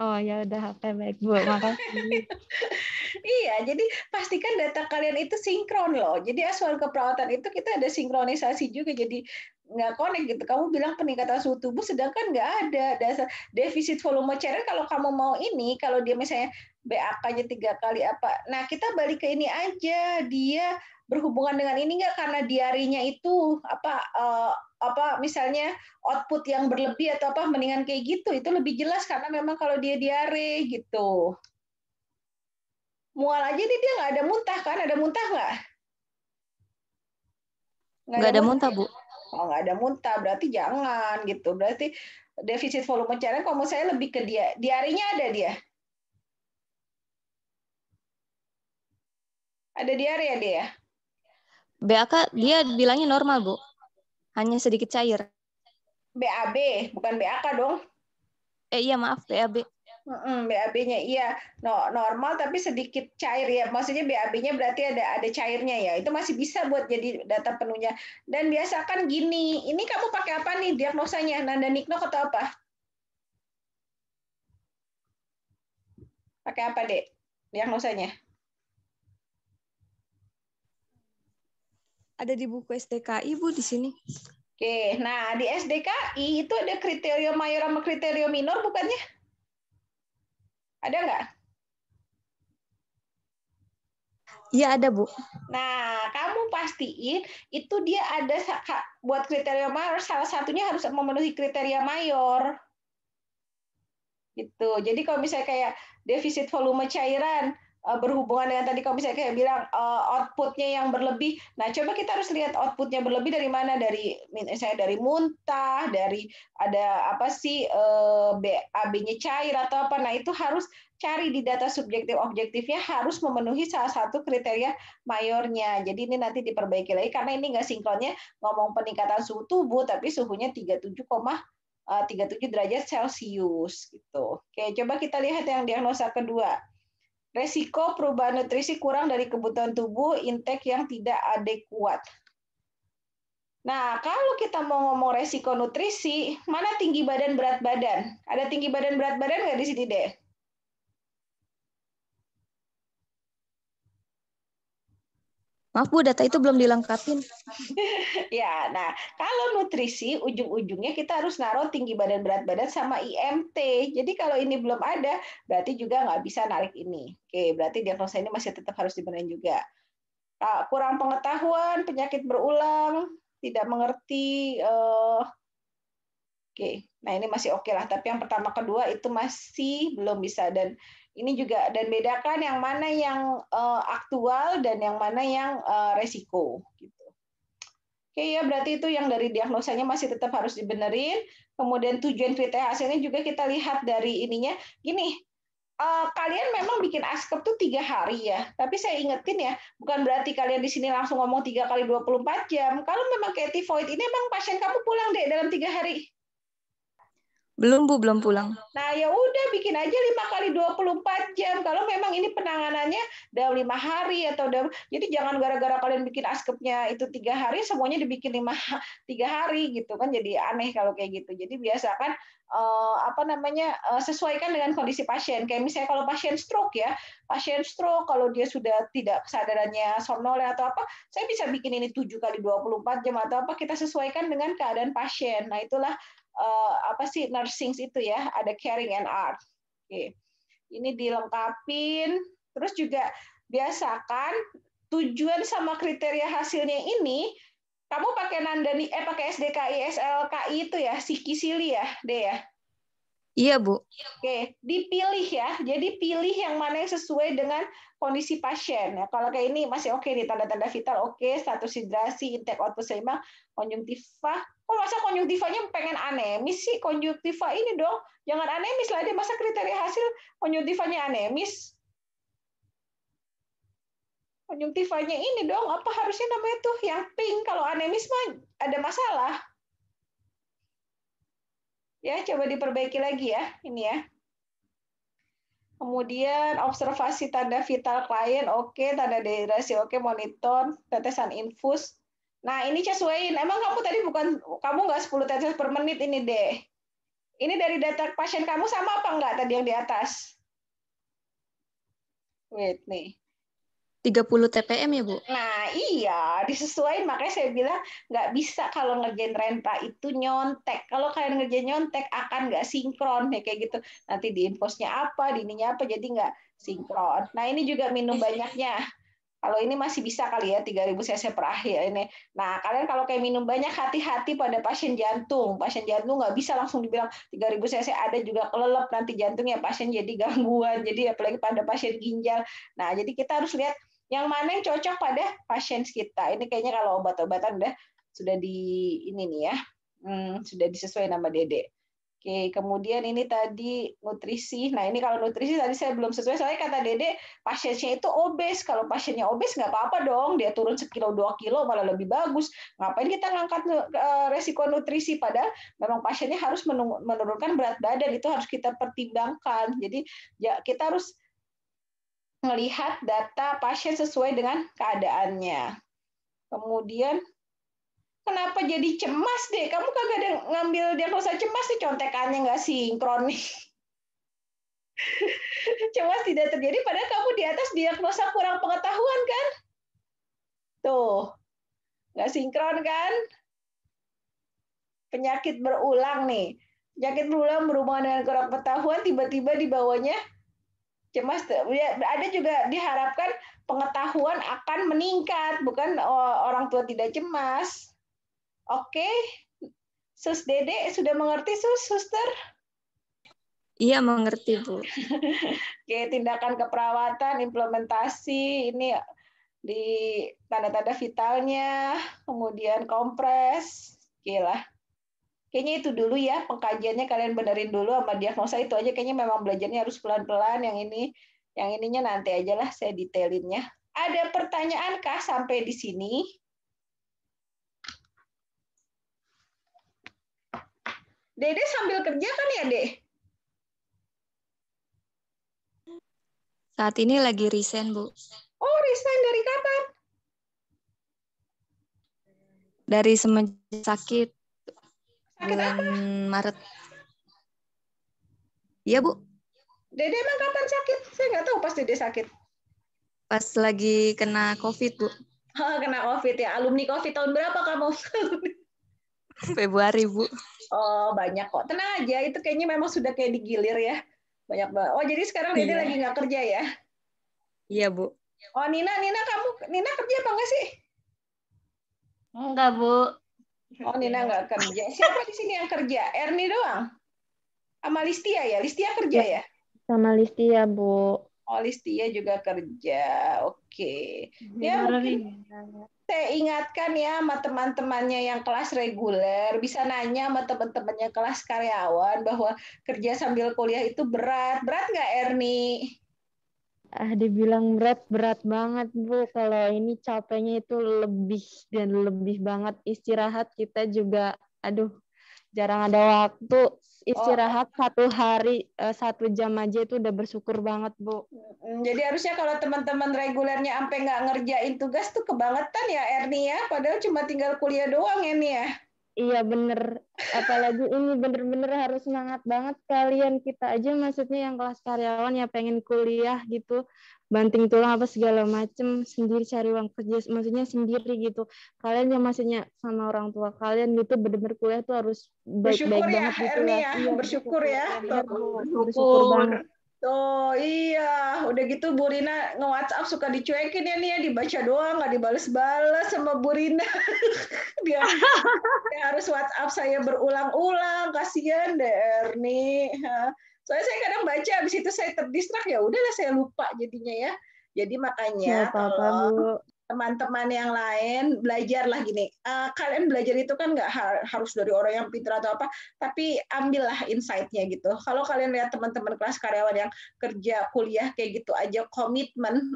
Speaker 4: Oh ya udah, oke baik Bu, makasih.
Speaker 1: Iya, jadi pastikan data kalian itu sinkron loh. Jadi asuhan keperawatan itu kita ada sinkronisasi juga, jadi nggak connect gitu. Kamu bilang peningkatan suhu tubuh, sedangkan nggak ada dasar defisit volume cairan. Kalau kamu mau ini, kalau dia misalnya BAK-nya 3 kali apa, nah kita balik ke ini aja, dia berhubungan dengan ini nggak, karena diarinya itu apa misalnya output yang berlebih atau apa, mendingan kayak gitu, itu lebih jelas karena memang kalau dia diare gitu. Mual aja dia nggak ada muntah kan? Ada muntah nggak?
Speaker 5: Nggak ada muntah, Bu.
Speaker 1: Oh, nggak ada muntah, berarti jangan gitu. Berarti defisit volume cairan kalau saya lebih ke dia. Diarinya ada dia? Ada diare ya dia?
Speaker 5: BAK dia bilangnya normal, Bu. Hanya sedikit cair.
Speaker 1: BAB, bukan BAK dong.
Speaker 5: Iya, maaf, BAB.
Speaker 1: BAB-nya iya normal tapi sedikit cair ya. Maksudnya BAB-nya berarti ada cairnya ya. Itu masih bisa buat jadi data penuhnya. Dan biasakan gini, ini kamu pakai apa nih diagnosanya? Nanda Nikno atau apa? Pakai apa, Dek? Diagnosanya?
Speaker 5: Ada di buku STKI, Bu, di sini.
Speaker 1: Oke, nah di SDKI itu ada kriteria mayor sama kriteria minor bukannya? Ada nggak?
Speaker 5: Iya, ada, Bu.
Speaker 1: Nah, kamu pastiin itu dia ada buat kriteria mayor, salah satunya harus memenuhi kriteria mayor. Gitu. Jadi kalau misalnya kayak defisit volume cairan berhubungan dengan tadi kalau misalnya kayak bilang outputnya yang berlebih. Nah, coba kita harus lihat outputnya berlebih dari mana? Dari misalnya dari muntah, dari ada apa sih BAB-nya cair atau apa. Nah, itu harus cari di data subjektif objektifnya harus memenuhi salah satu kriteria mayornya. Jadi ini nanti diperbaiki lagi karena ini nggak sinkronnya ngomong peningkatan suhu tubuh tapi suhunya 37 derajat Celcius gitu. Oke, coba kita lihat yang diagnosa kedua. Resiko perubahan nutrisi kurang dari kebutuhan tubuh, intake yang tidak adekuat. Nah, kalau kita mau ngomong resiko nutrisi, mana tinggi badan berat badan? Ada tinggi badan berat badan nggak di sini deh?
Speaker 5: Maaf, Bu, data itu belum dilengkapin.
Speaker 1: Ya, nah kalau nutrisi ujung-ujungnya kita harus naruh tinggi badan berat badan sama IMT. Jadi kalau ini belum ada, berarti juga nggak bisa narik ini. Oke, berarti diagnosa ini masih tetap harus dibenahi juga. Kurang pengetahuan, penyakit berulang, tidak mengerti. Oke, nah ini masih oke lah. Tapi yang pertama kedua itu masih belum bisa dan ini juga dan bedakan yang mana yang aktual dan yang mana yang resiko. Gitu. Oke ya, berarti itu yang dari diagnosanya masih tetap harus dibenerin. Kemudian tujuan kriteria hasilnya juga kita lihat dari ininya. Gini, kalian memang bikin askep tuh 3 hari ya. Tapi saya ingetin ya, bukan berarti kalian di sini langsung ngomong 3 kali 24 jam. Kalau memang kayak tifoid ini, emang pasien kamu pulang deh dalam 3 hari.
Speaker 5: Belum, Bu, belum pulang.
Speaker 1: Nah, ya udah bikin aja 5 kali 24 jam. Kalau memang ini penanganannya dalam 5 hari atau jadi jangan gara-gara kalian bikin askepnya itu 3 hari semuanya dibikin 3 hari gitu kan jadi aneh kalau kayak gitu. Jadi biasakan sesuaikan dengan kondisi pasien. Kayak misalnya kalau pasien stroke ya, pasien stroke kalau dia sudah tidak kesadarannya somnolen atau apa, saya bisa bikin ini 7 kali 24 jam atau apa kita sesuaikan dengan keadaan pasien. Nah, itulah nursing itu ya, ada caring and art. Oke. Ini dilengkapin. Terus juga biasakan tujuan sama kriteria hasilnya ini kamu pakai Nandani pakai SDKI SLKI itu ya, Sili ya, deh ya.
Speaker 5: Iya, Bu.
Speaker 1: Oke, dipilih ya. Jadi pilih yang mana yang sesuai dengan kondisi pasien. Ya, kalau kayak ini masih oke nih, tanda-tanda vital oke, status hidrasi, intake output seimbang, konjungtiva. Kok masa konjungtivanya pengen anemis sih? Konjungtiva ini dong, jangan anemis lah dia. Masa kriteria hasil konjungtivanya anemis? Konjungtivanya ini dong, apa harusnya namanya tuh yang pink, kalau anemis mah ada masalah. Ya, coba diperbaiki lagi ya, ini ya. Kemudian observasi tanda vital klien, oke, tanda dehidrasi, oke, monitor, tetesan infus. Nah, ini sesuaiin. Emang kamu tadi kamu nggak 10 tetes per menit ini deh. Ini dari data pasien kamu sama apa enggak tadi yang di atas? Wait nih.
Speaker 5: 30 TPM ya, Bu?
Speaker 1: Nah, iya, disesuaikan. Makanya saya bilang nggak bisa kalau ngerjain renpa itu nyontek. Kalau kalian ngerjain nyontek akan nggak sinkron ya kayak gitu. Nanti di infosnya apa, di ininya apa, jadi nggak sinkron. Nah, ini juga minum banyaknya. Kalau ini masih bisa kali ya 3000 cc per akhir ini. Nah, kalian kalau kayak minum banyak hati-hati pada pasien jantung. Pasien jantung nggak bisa langsung dibilang 3000 cc, ada juga kelelep nanti jantungnya pasien jadi gangguan. Jadi apalagi pada pasien ginjal. Nah, jadi kita harus lihat yang mana yang cocok pada pasien kita. Ini kayaknya kalau obat-obatan sudah di ini nih ya. Sudah disesuaikan nama Dede. Oke, kemudian ini tadi nutrisi. Nah, ini kalau nutrisi tadi saya belum sesuai. Soalnya kata Dede, pasiennya itu obes. Kalau pasiennya obes nggak apa-apa dong. Dia turun 1 kilo, 2 kilo malah lebih bagus. Ngapain kita ngangkat resiko nutrisi? Padahal memang pasiennya harus menurunkan berat badan. Itu harus kita pertimbangkan. Jadi ya, kita harus melihat data pasien sesuai dengan keadaannya. Kemudian kenapa jadi cemas deh? Kamu kagak ada ngambil diagnosa cemas nih, contekannya nggak sinkron nih. Cemas tidak terjadi padahal kamu di atas diagnosa kurang pengetahuan kan? Tuh, nggak sinkron kan? Penyakit berulang nih. Penyakit berulang berhubungan dengan kurang pengetahuan, tiba-tiba di bawahnya cemas. Ada juga diharapkan pengetahuan akan meningkat, bukan orang tua tidak cemas. Oke, Sus Dede sudah mengerti, Suster?
Speaker 5: Iya, mengerti, Bu.
Speaker 1: Oke, tindakan keperawatan, implementasi, ini di tanda-tanda vitalnya, kemudian kompres, oke lah. Kayaknya itu dulu ya, pengkajiannya kalian benerin dulu sama diagnosa itu aja, kayaknya memang belajarnya harus pelan-pelan, yang ininya nanti aja lah saya detailinnya. Ada pertanyaan kah sampai di sini? Dede sambil kerja kan ya, Dek?
Speaker 5: Saat ini lagi resign, Bu.
Speaker 1: Oh, resign dari kapan?
Speaker 5: Dari semenjak sakit.
Speaker 1: Sakit
Speaker 5: bulan
Speaker 1: apa?
Speaker 5: Maret. Iya, Bu.
Speaker 1: Dede emang kapan sakit? Saya nggak tahu pas Dede sakit.
Speaker 5: Pas lagi kena COVID, Bu.
Speaker 1: Oh, kena COVID ya. Alumni COVID tahun berapa kamu?
Speaker 5: Februari, Bu.
Speaker 1: Oh, banyak kok. Tenang aja, itu kayaknya memang sudah kayak digilir ya. Banyak banget. Oh, jadi sekarang Dede lagi nggak kerja ya?
Speaker 5: Iya, Bu.
Speaker 1: Oh, Nina kerja apa nggak sih?
Speaker 4: Enggak, Bu.
Speaker 1: Oh, Nina nggak kerja. Siapa di sini yang kerja? Erni doang? Sama Listia ya? Listia kerja ya?
Speaker 4: Sama Listia, Bu.
Speaker 1: Oh, Listia juga kerja. Oke. Ya, mungkin saya ingatkan ya sama teman-temannya yang kelas reguler, bisa nanya sama teman-temannya kelas karyawan bahwa kerja sambil kuliah itu berat. Berat nggak, Erni?
Speaker 4: Dibilang berat banget, Bu. Kalau ini capeknya itu lebih dan lebih banget. Istirahat kita juga, jarang ada waktu. Istirahat 1 hari, 1 jam aja itu udah bersyukur banget, Bu.
Speaker 1: Jadi harusnya kalau teman-teman regulernya sampai nggak ngerjain tugas tuh kebangetan ya, Erni ya. Padahal cuma tinggal kuliah doang ya, Erni ya.
Speaker 4: Iya bener, apalagi ini bener-bener harus semangat banget kalian. Kita aja maksudnya yang kelas karyawan ya pengen kuliah gitu, banting tulang apa segala macem, sendiri cari uang kerja, maksudnya sendiri gitu. Kalian yang maksudnya sama orang tua kalian gitu, bener-bener kuliah tuh harus baik-baik banget gitu
Speaker 1: Erni
Speaker 4: lah.
Speaker 1: ya,
Speaker 4: Iya,
Speaker 1: bersyukur ya.
Speaker 4: Bener, Bu. Bersyukur banget.
Speaker 1: Oh iya, udah gitu Bu Rina nge-WhatsApp suka dicuekin ya nih ya, dibaca doang, nggak dibales-bales sama Bu Rina. dia harus WhatsApp saya berulang-ulang, kasihan deh Erni. Soalnya saya kadang baca, habis itu saya terdistrak, ya udahlah saya lupa jadinya ya. Jadi makanya
Speaker 4: Nggak apa-apa, Bu.
Speaker 1: teman-teman yang lain belajarlah gini. Kalian belajar itu kan nggak harus dari orang yang pintar atau apa, tapi ambillah insight-nya gitu. Kalau kalian lihat teman-teman kelas karyawan yang kerja kuliah kayak gitu aja, komitmen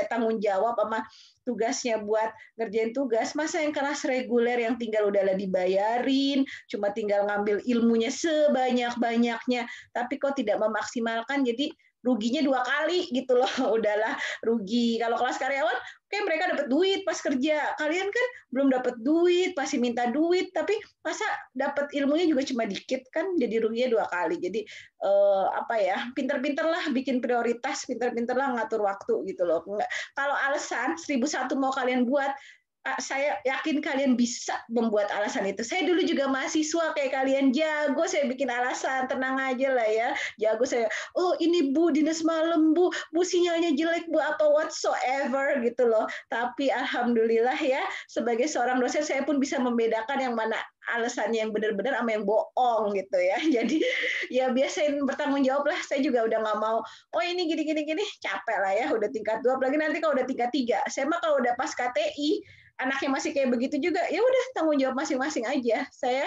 Speaker 1: tanggung jawab sama tugasnya buat ngerjain tugas, masa yang kelas reguler yang tinggal udahlah dibayarin, cuma tinggal ngambil ilmunya sebanyak-banyaknya, tapi kok tidak memaksimalkan, jadi ruginya 2 kali gitu loh. Udahlah rugi. Kalau kelas karyawan, oke mereka dapat duit pas kerja. Kalian kan belum dapat duit, pasti minta duit, tapi masa dapat ilmunya juga cuma dikit kan, jadi ruginya 2 kali. Jadi pinter-pinterlah bikin prioritas, pinter-pinterlah ngatur waktu gitu loh. Kalau alasan 1001 mau kalian buat, saya yakin kalian bisa membuat alasan itu. Saya dulu juga mahasiswa kayak kalian, jago saya bikin alasan, tenang aja lah ya, jago saya. Oh ini Bu, dinas malam Bu sinyalnya jelek Bu, apa whatsoever gitu loh. Tapi alhamdulillah ya, sebagai seorang dosen saya pun bisa membedakan yang mana alasannya yang benar-benar sama yang bohong gitu ya. Jadi ya biasain bertanggung jawab lah. Saya juga udah nggak mau, oh ini gini, capek lah ya, udah tingkat 2, apalagi nanti kalau udah tingkat 3. Saya mah kalau udah pas KTI, anaknya masih kayak begitu juga, ya udah tanggung jawab masing-masing aja. Saya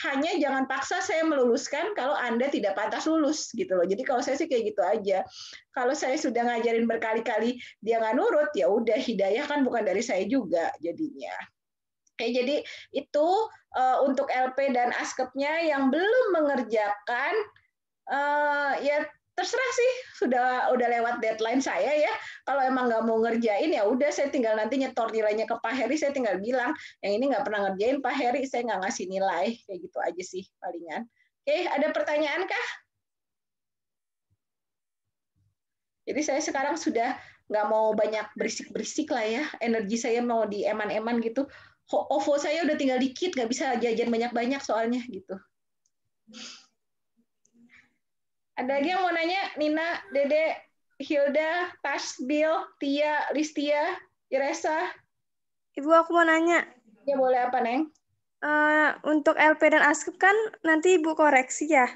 Speaker 1: hanya jangan paksa saya meluluskan kalau Anda tidak pantas lulus gitu loh. Jadi kalau saya sih kayak gitu aja. Kalau saya sudah ngajarin berkali-kali dia nggak nurut, ya udah, hidayah kan bukan dari saya juga jadinya. Oke, jadi itu untuk LP dan askepnya yang belum mengerjakan, ya terserah sih, udah lewat deadline saya ya. Kalau emang nggak mau ngerjain, ya udah saya tinggal nanti nyetor nilainya ke Pak Heri, saya tinggal bilang, yang ini nggak pernah ngerjain Pak Heri, saya nggak ngasih nilai, kayak gitu aja sih palingan. Oke, ada pertanyaan kah? Jadi saya sekarang sudah nggak mau banyak berisik-berisik lah ya, energi saya mau di eman-eman gitu. OVO saya udah tinggal dikit, nggak bisa jajan banyak-banyak soalnya gitu. Ada lagi yang mau nanya? Nina, Dede, Hilda, Tasbil, Tia, Listia, Iresa?
Speaker 3: Ibu, aku mau nanya.
Speaker 1: Ya boleh, apa, Neng?
Speaker 3: Untuk LP dan ASKEP kan nanti Ibu koreksi ya?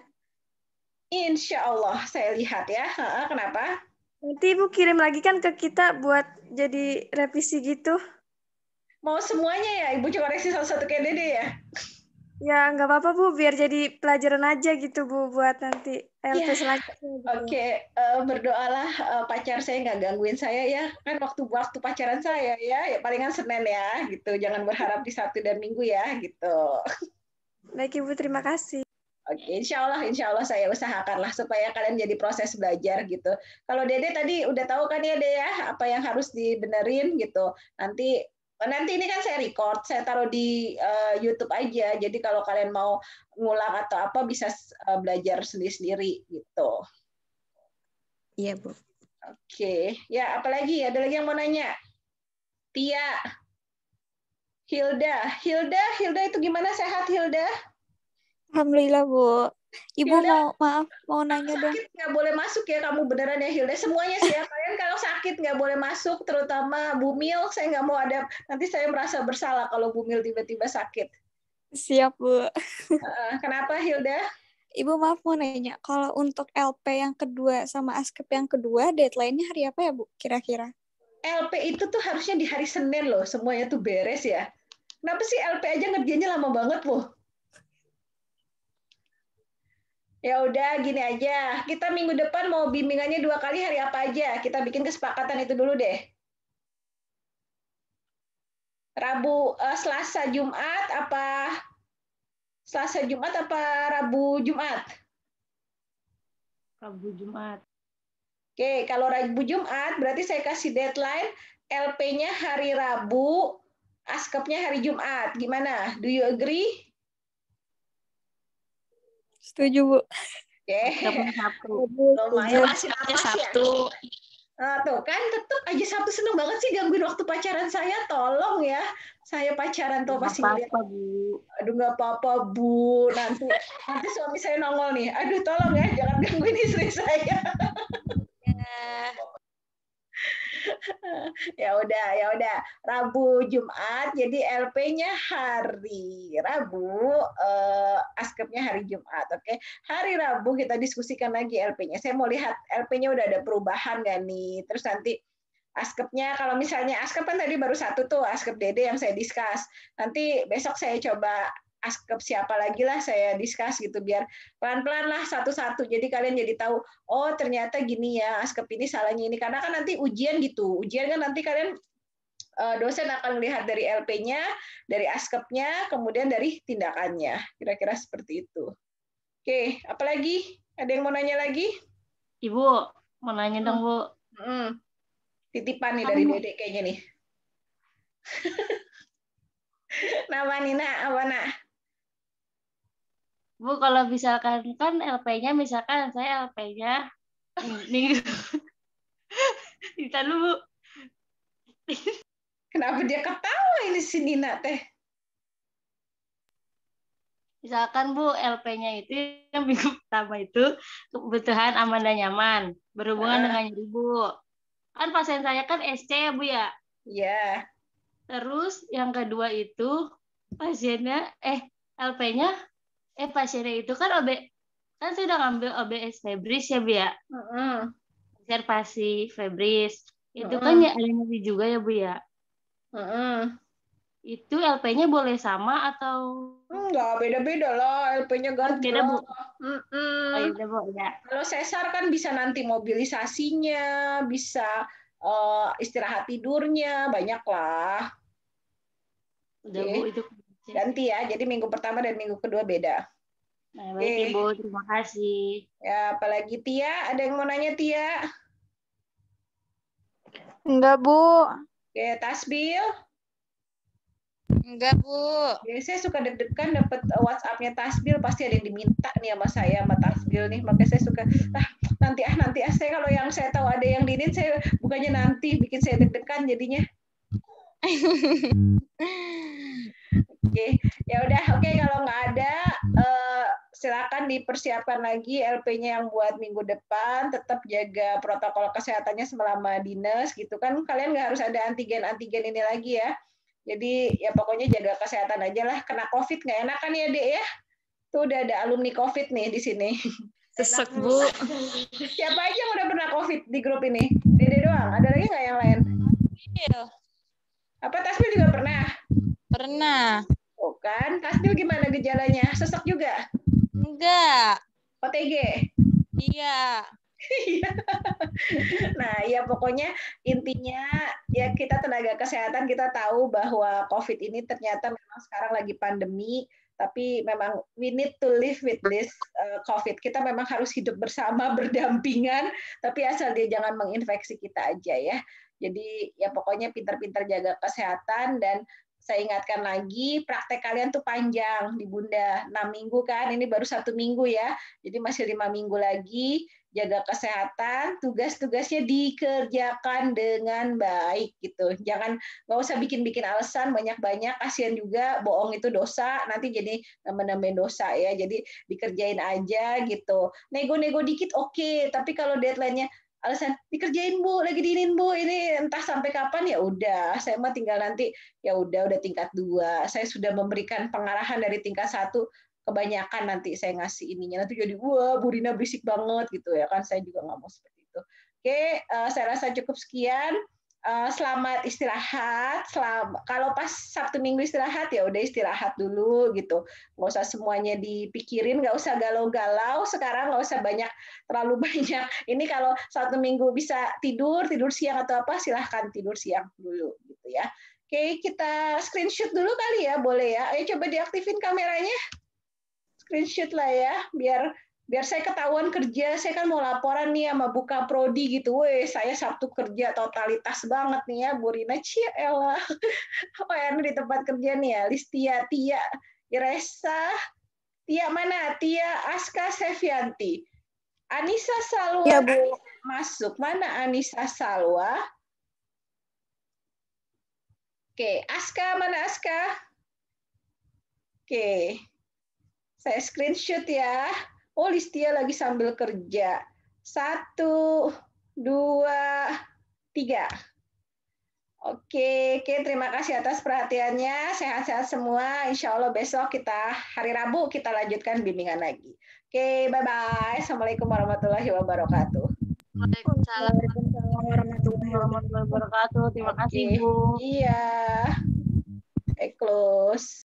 Speaker 1: Insya Allah, saya lihat ya. Kenapa?
Speaker 3: Nanti Ibu kirim lagi kan ke kita buat jadi revisi gitu.
Speaker 1: Mau semuanya ya? Ibu cuma koreksi satu-satu kayak Dede ya?
Speaker 3: Ya, nggak apa-apa Bu, biar jadi pelajaran aja gitu Bu, buat nanti LP selanjutnya. Gitu.
Speaker 1: Oke, berdoalah pacar saya nggak gangguin saya ya. Kan waktu pacaran saya ya palingan Senin ya, gitu. Jangan berharap di Sabtu dan Minggu ya, gitu.
Speaker 3: Baik Ibu, terima kasih.
Speaker 1: Oke, insya Allah saya usahakanlah supaya kalian jadi proses belajar gitu. Kalau Dede tadi udah tahu kan ya Dede ya, apa yang harus dibenerin gitu. Nanti ini kan saya record, saya taruh di YouTube aja. Jadi kalau kalian mau ngulang atau apa bisa belajar sendiri-sendiri gitu.
Speaker 5: Iya, Bu.
Speaker 1: Oke, ya apalagi? Ada lagi yang mau nanya? Tia, Hilda itu gimana, sehat Hilda?
Speaker 2: Alhamdulillah Bu. Ibu
Speaker 1: Hilda,
Speaker 2: mau nanya dong.
Speaker 1: Sakit nggak boleh masuk ya kamu beneran ya Hilda. Semuanya sih ya, kalian kalau sakit nggak boleh masuk, terutama Bumil. Saya nggak mau ada, nanti saya merasa bersalah kalau Bumil tiba-tiba sakit.
Speaker 2: Siap Bu.
Speaker 1: Kenapa Hilda?
Speaker 2: Ibu maaf mau nanya, kalau untuk LP yang kedua sama ASKEP yang kedua, deadline-nya hari apa ya Bu kira-kira?
Speaker 1: LP itu tuh harusnya di hari Senin loh, semuanya tuh beres ya. Kenapa sih LP aja ngerjainnya lama banget Bu? Ya udah gini aja, kita minggu depan mau bimbingannya 2 kali, hari apa aja? Kita bikin kesepakatan itu dulu deh. Selasa Jumat apa Rabu Jumat?
Speaker 6: Rabu Jumat.
Speaker 1: Oke, kalau Rabu Jumat berarti saya kasih deadline LP-nya hari Rabu, ASKEP-nya hari Jumat. Gimana? Do you agree?
Speaker 2: Setuju Bu.
Speaker 1: Oke.
Speaker 6: Sabtu.
Speaker 1: Lumayan masih
Speaker 5: Sabtu.
Speaker 1: Nah, tuh kan tetap aja Sabtu, seneng banget sih gangguin waktu pacaran saya. Tolong ya, saya pacaran tuh pasti ngeliat.
Speaker 6: Bu.
Speaker 1: Aduh nggak apa-apa Bu, nanti suami saya nongol nih. Aduh tolong ya, jangan gangguin istri saya. Ya udah. Rabu Jumat, jadi LP-nya hari Rabu, ASKEP-nya hari Jumat. Oke, hari Rabu kita diskusikan lagi LP-nya. Saya mau lihat LP-nya udah ada perubahan nggak nih. Terus nanti Askepnya, kalau misalnya askep kan tadi baru satu tuh, askep Dede yang saya discuss. Nanti besok saya coba askep siapa lagi lah saya discuss gitu, biar pelan-pelan lah satu-satu. Jadi kalian jadi tahu, oh ternyata gini ya, askep ini salahnya ini. Karena kan nanti ujian gitu. Ujian kan nanti kalian dosen akan melihat dari LP-nya, dari askepnya, kemudian dari tindakannya. Kira-kira seperti itu. Oke, apalagi? Ada yang mau nanya lagi?
Speaker 6: Ibu, mau nanya dong, Bu.
Speaker 1: Titipan nih dari Dedek kayaknya nih. Nama Nina, apa nak?
Speaker 6: Bu, kalau misalkan kan LP-nya, misalkan saya LP-nya minggu. Kita dulu, Bu.
Speaker 1: Kenapa dia ketawa ini si Nina teh?
Speaker 6: Misalkan Bu, LP-nya itu yang minggu pertama itu kebutuhan aman dan nyaman, berhubungan dengan nyeri Bu. Kan pasien saya kan SC ya Bu ya?
Speaker 1: Iya.
Speaker 6: Terus yang kedua itu pasiennya, LP-nya, pasiennya itu kan kan saya udah ngambil OBS febris ya Bu ya? Observasi febris. Itu kan ya ada nyeri juga ya Bu ya? Itu LP-nya boleh sama atau?
Speaker 1: Enggak, beda-beda lah. LP-nya ganti
Speaker 6: beda, Bu.
Speaker 1: Oh,
Speaker 6: iya, Bu, ya.
Speaker 1: Kalau sesar kan bisa nanti mobilisasinya, bisa istirahat tidurnya, banyak lah.
Speaker 6: Udah, Bu, itu.
Speaker 1: Ganti ya, jadi minggu pertama dan minggu kedua beda.
Speaker 6: Nah, baik, Ibu. Terima kasih.
Speaker 1: Ya, apalagi Tia, ada yang mau nanya Tia?
Speaker 2: Enggak, Bu.
Speaker 1: Oke, Tasbil?
Speaker 5: Enggak, Bu.
Speaker 1: Saya suka deg-degan dapat WhatsApp-nya Tasbil, pasti ada yang diminta nih sama saya sama Tasbil nih. Makanya saya suka nanti saya kalau yang saya tahu ada yang diinin, saya bukannya nanti bikin saya deg-degan jadinya. Oke, ya udah oke, kalau nggak ada silakan dipersiapkan lagi LP-nya yang buat minggu depan, tetap jaga protokol kesehatannya selama dinas gitu kan. Kalian nggak harus ada antigen ini lagi ya. Jadi ya pokoknya jaga kesehatan aja lah. Kena COVID nggak enak kan ya Dek ya? Tuh udah ada alumni COVID nih di sini.
Speaker 5: Sesek, Bu.
Speaker 1: Siapa aja yang udah pernah COVID di grup ini? Dede doang? Ada lagi nggak yang lain?
Speaker 5: Iya.
Speaker 1: Apa Tasbil juga pernah?
Speaker 5: Pernah.
Speaker 1: Oh kan, Tasbil gimana gejalanya? Sesek juga?
Speaker 5: Enggak.
Speaker 1: OTG?
Speaker 5: Iya.
Speaker 1: Nah, ya pokoknya intinya ya kita tenaga kesehatan kita tahu bahwa COVID ini ternyata memang sekarang lagi pandemi, tapi memang we need to live with this COVID. Kita memang harus hidup bersama, berdampingan, tapi asal dia jangan menginfeksi kita aja ya. Jadi ya pokoknya pintar-pintar jaga kesehatan, dan saya ingatkan lagi, praktek kalian tuh panjang di Bunda, 6 minggu kan, ini baru 1 minggu ya, jadi masih 5 minggu lagi. Jaga kesehatan, tugas-tugasnya dikerjakan dengan baik gitu. Nggak usah bikin-bikin alasan banyak-banyak, kasihan juga, bohong itu dosa, nanti jadi nambah-nambahin dosa ya. Jadi dikerjain aja gitu. Nego-nego dikit oke, tapi kalau deadline-nya alasan dikerjain Bu, lagi diinin Bu, ini entah sampai kapan, ya udah, saya mah tinggal nanti ya udah tingkat 2. Saya sudah memberikan pengarahan dari tingkat 1. Kebanyakan nanti saya ngasih ininya, nanti jadi wah Bu Rina berisik banget gitu ya kan, saya juga nggak mau seperti itu. Oke, saya rasa cukup sekian. Selamat istirahat. Kalau pas Sabtu Minggu istirahat ya udah istirahat dulu gitu, nggak usah semuanya dipikirin, nggak usah galau-galau sekarang, nggak usah terlalu banyak. Ini kalau Sabtu Minggu bisa tidur siang atau apa, silahkan tidur siang dulu gitu ya. Oke, kita screenshot dulu kali ya, boleh ya? Ayo coba diaktifin kameranya. Screenshot lah ya, biar saya ketahuan kerja. Saya kan mau laporan nih sama Buka Prodi gitu. Weh, saya Sabtu kerja totalitas banget nih ya, Bu Rina. Ciela. Apa ya di tempat kerja nih ya? Listia, Tia, Iresa, Tia mana? Tia Aska Sevianti. Anissa Salwa.
Speaker 2: Ya, Bu.
Speaker 1: Masuk. Mana Anissa Salwa? Oke, Aska, mana Aska? Oke. Saya screenshot ya. Oh, Listia lagi sambil kerja. 1, 2, 3. Oke, terima kasih atas perhatiannya. Sehat-sehat semua. Insya Allah besok hari Rabu kita lanjutkan bimbingan lagi. Oke, bye-bye. Assalamualaikum warahmatullahi wabarakatuh.
Speaker 2: Waalaikumsalam warahmatullahi
Speaker 6: warahmatullahi wabarakatuh. Terima kasih,
Speaker 1: Oke.
Speaker 6: Bu.
Speaker 1: Iya. Close.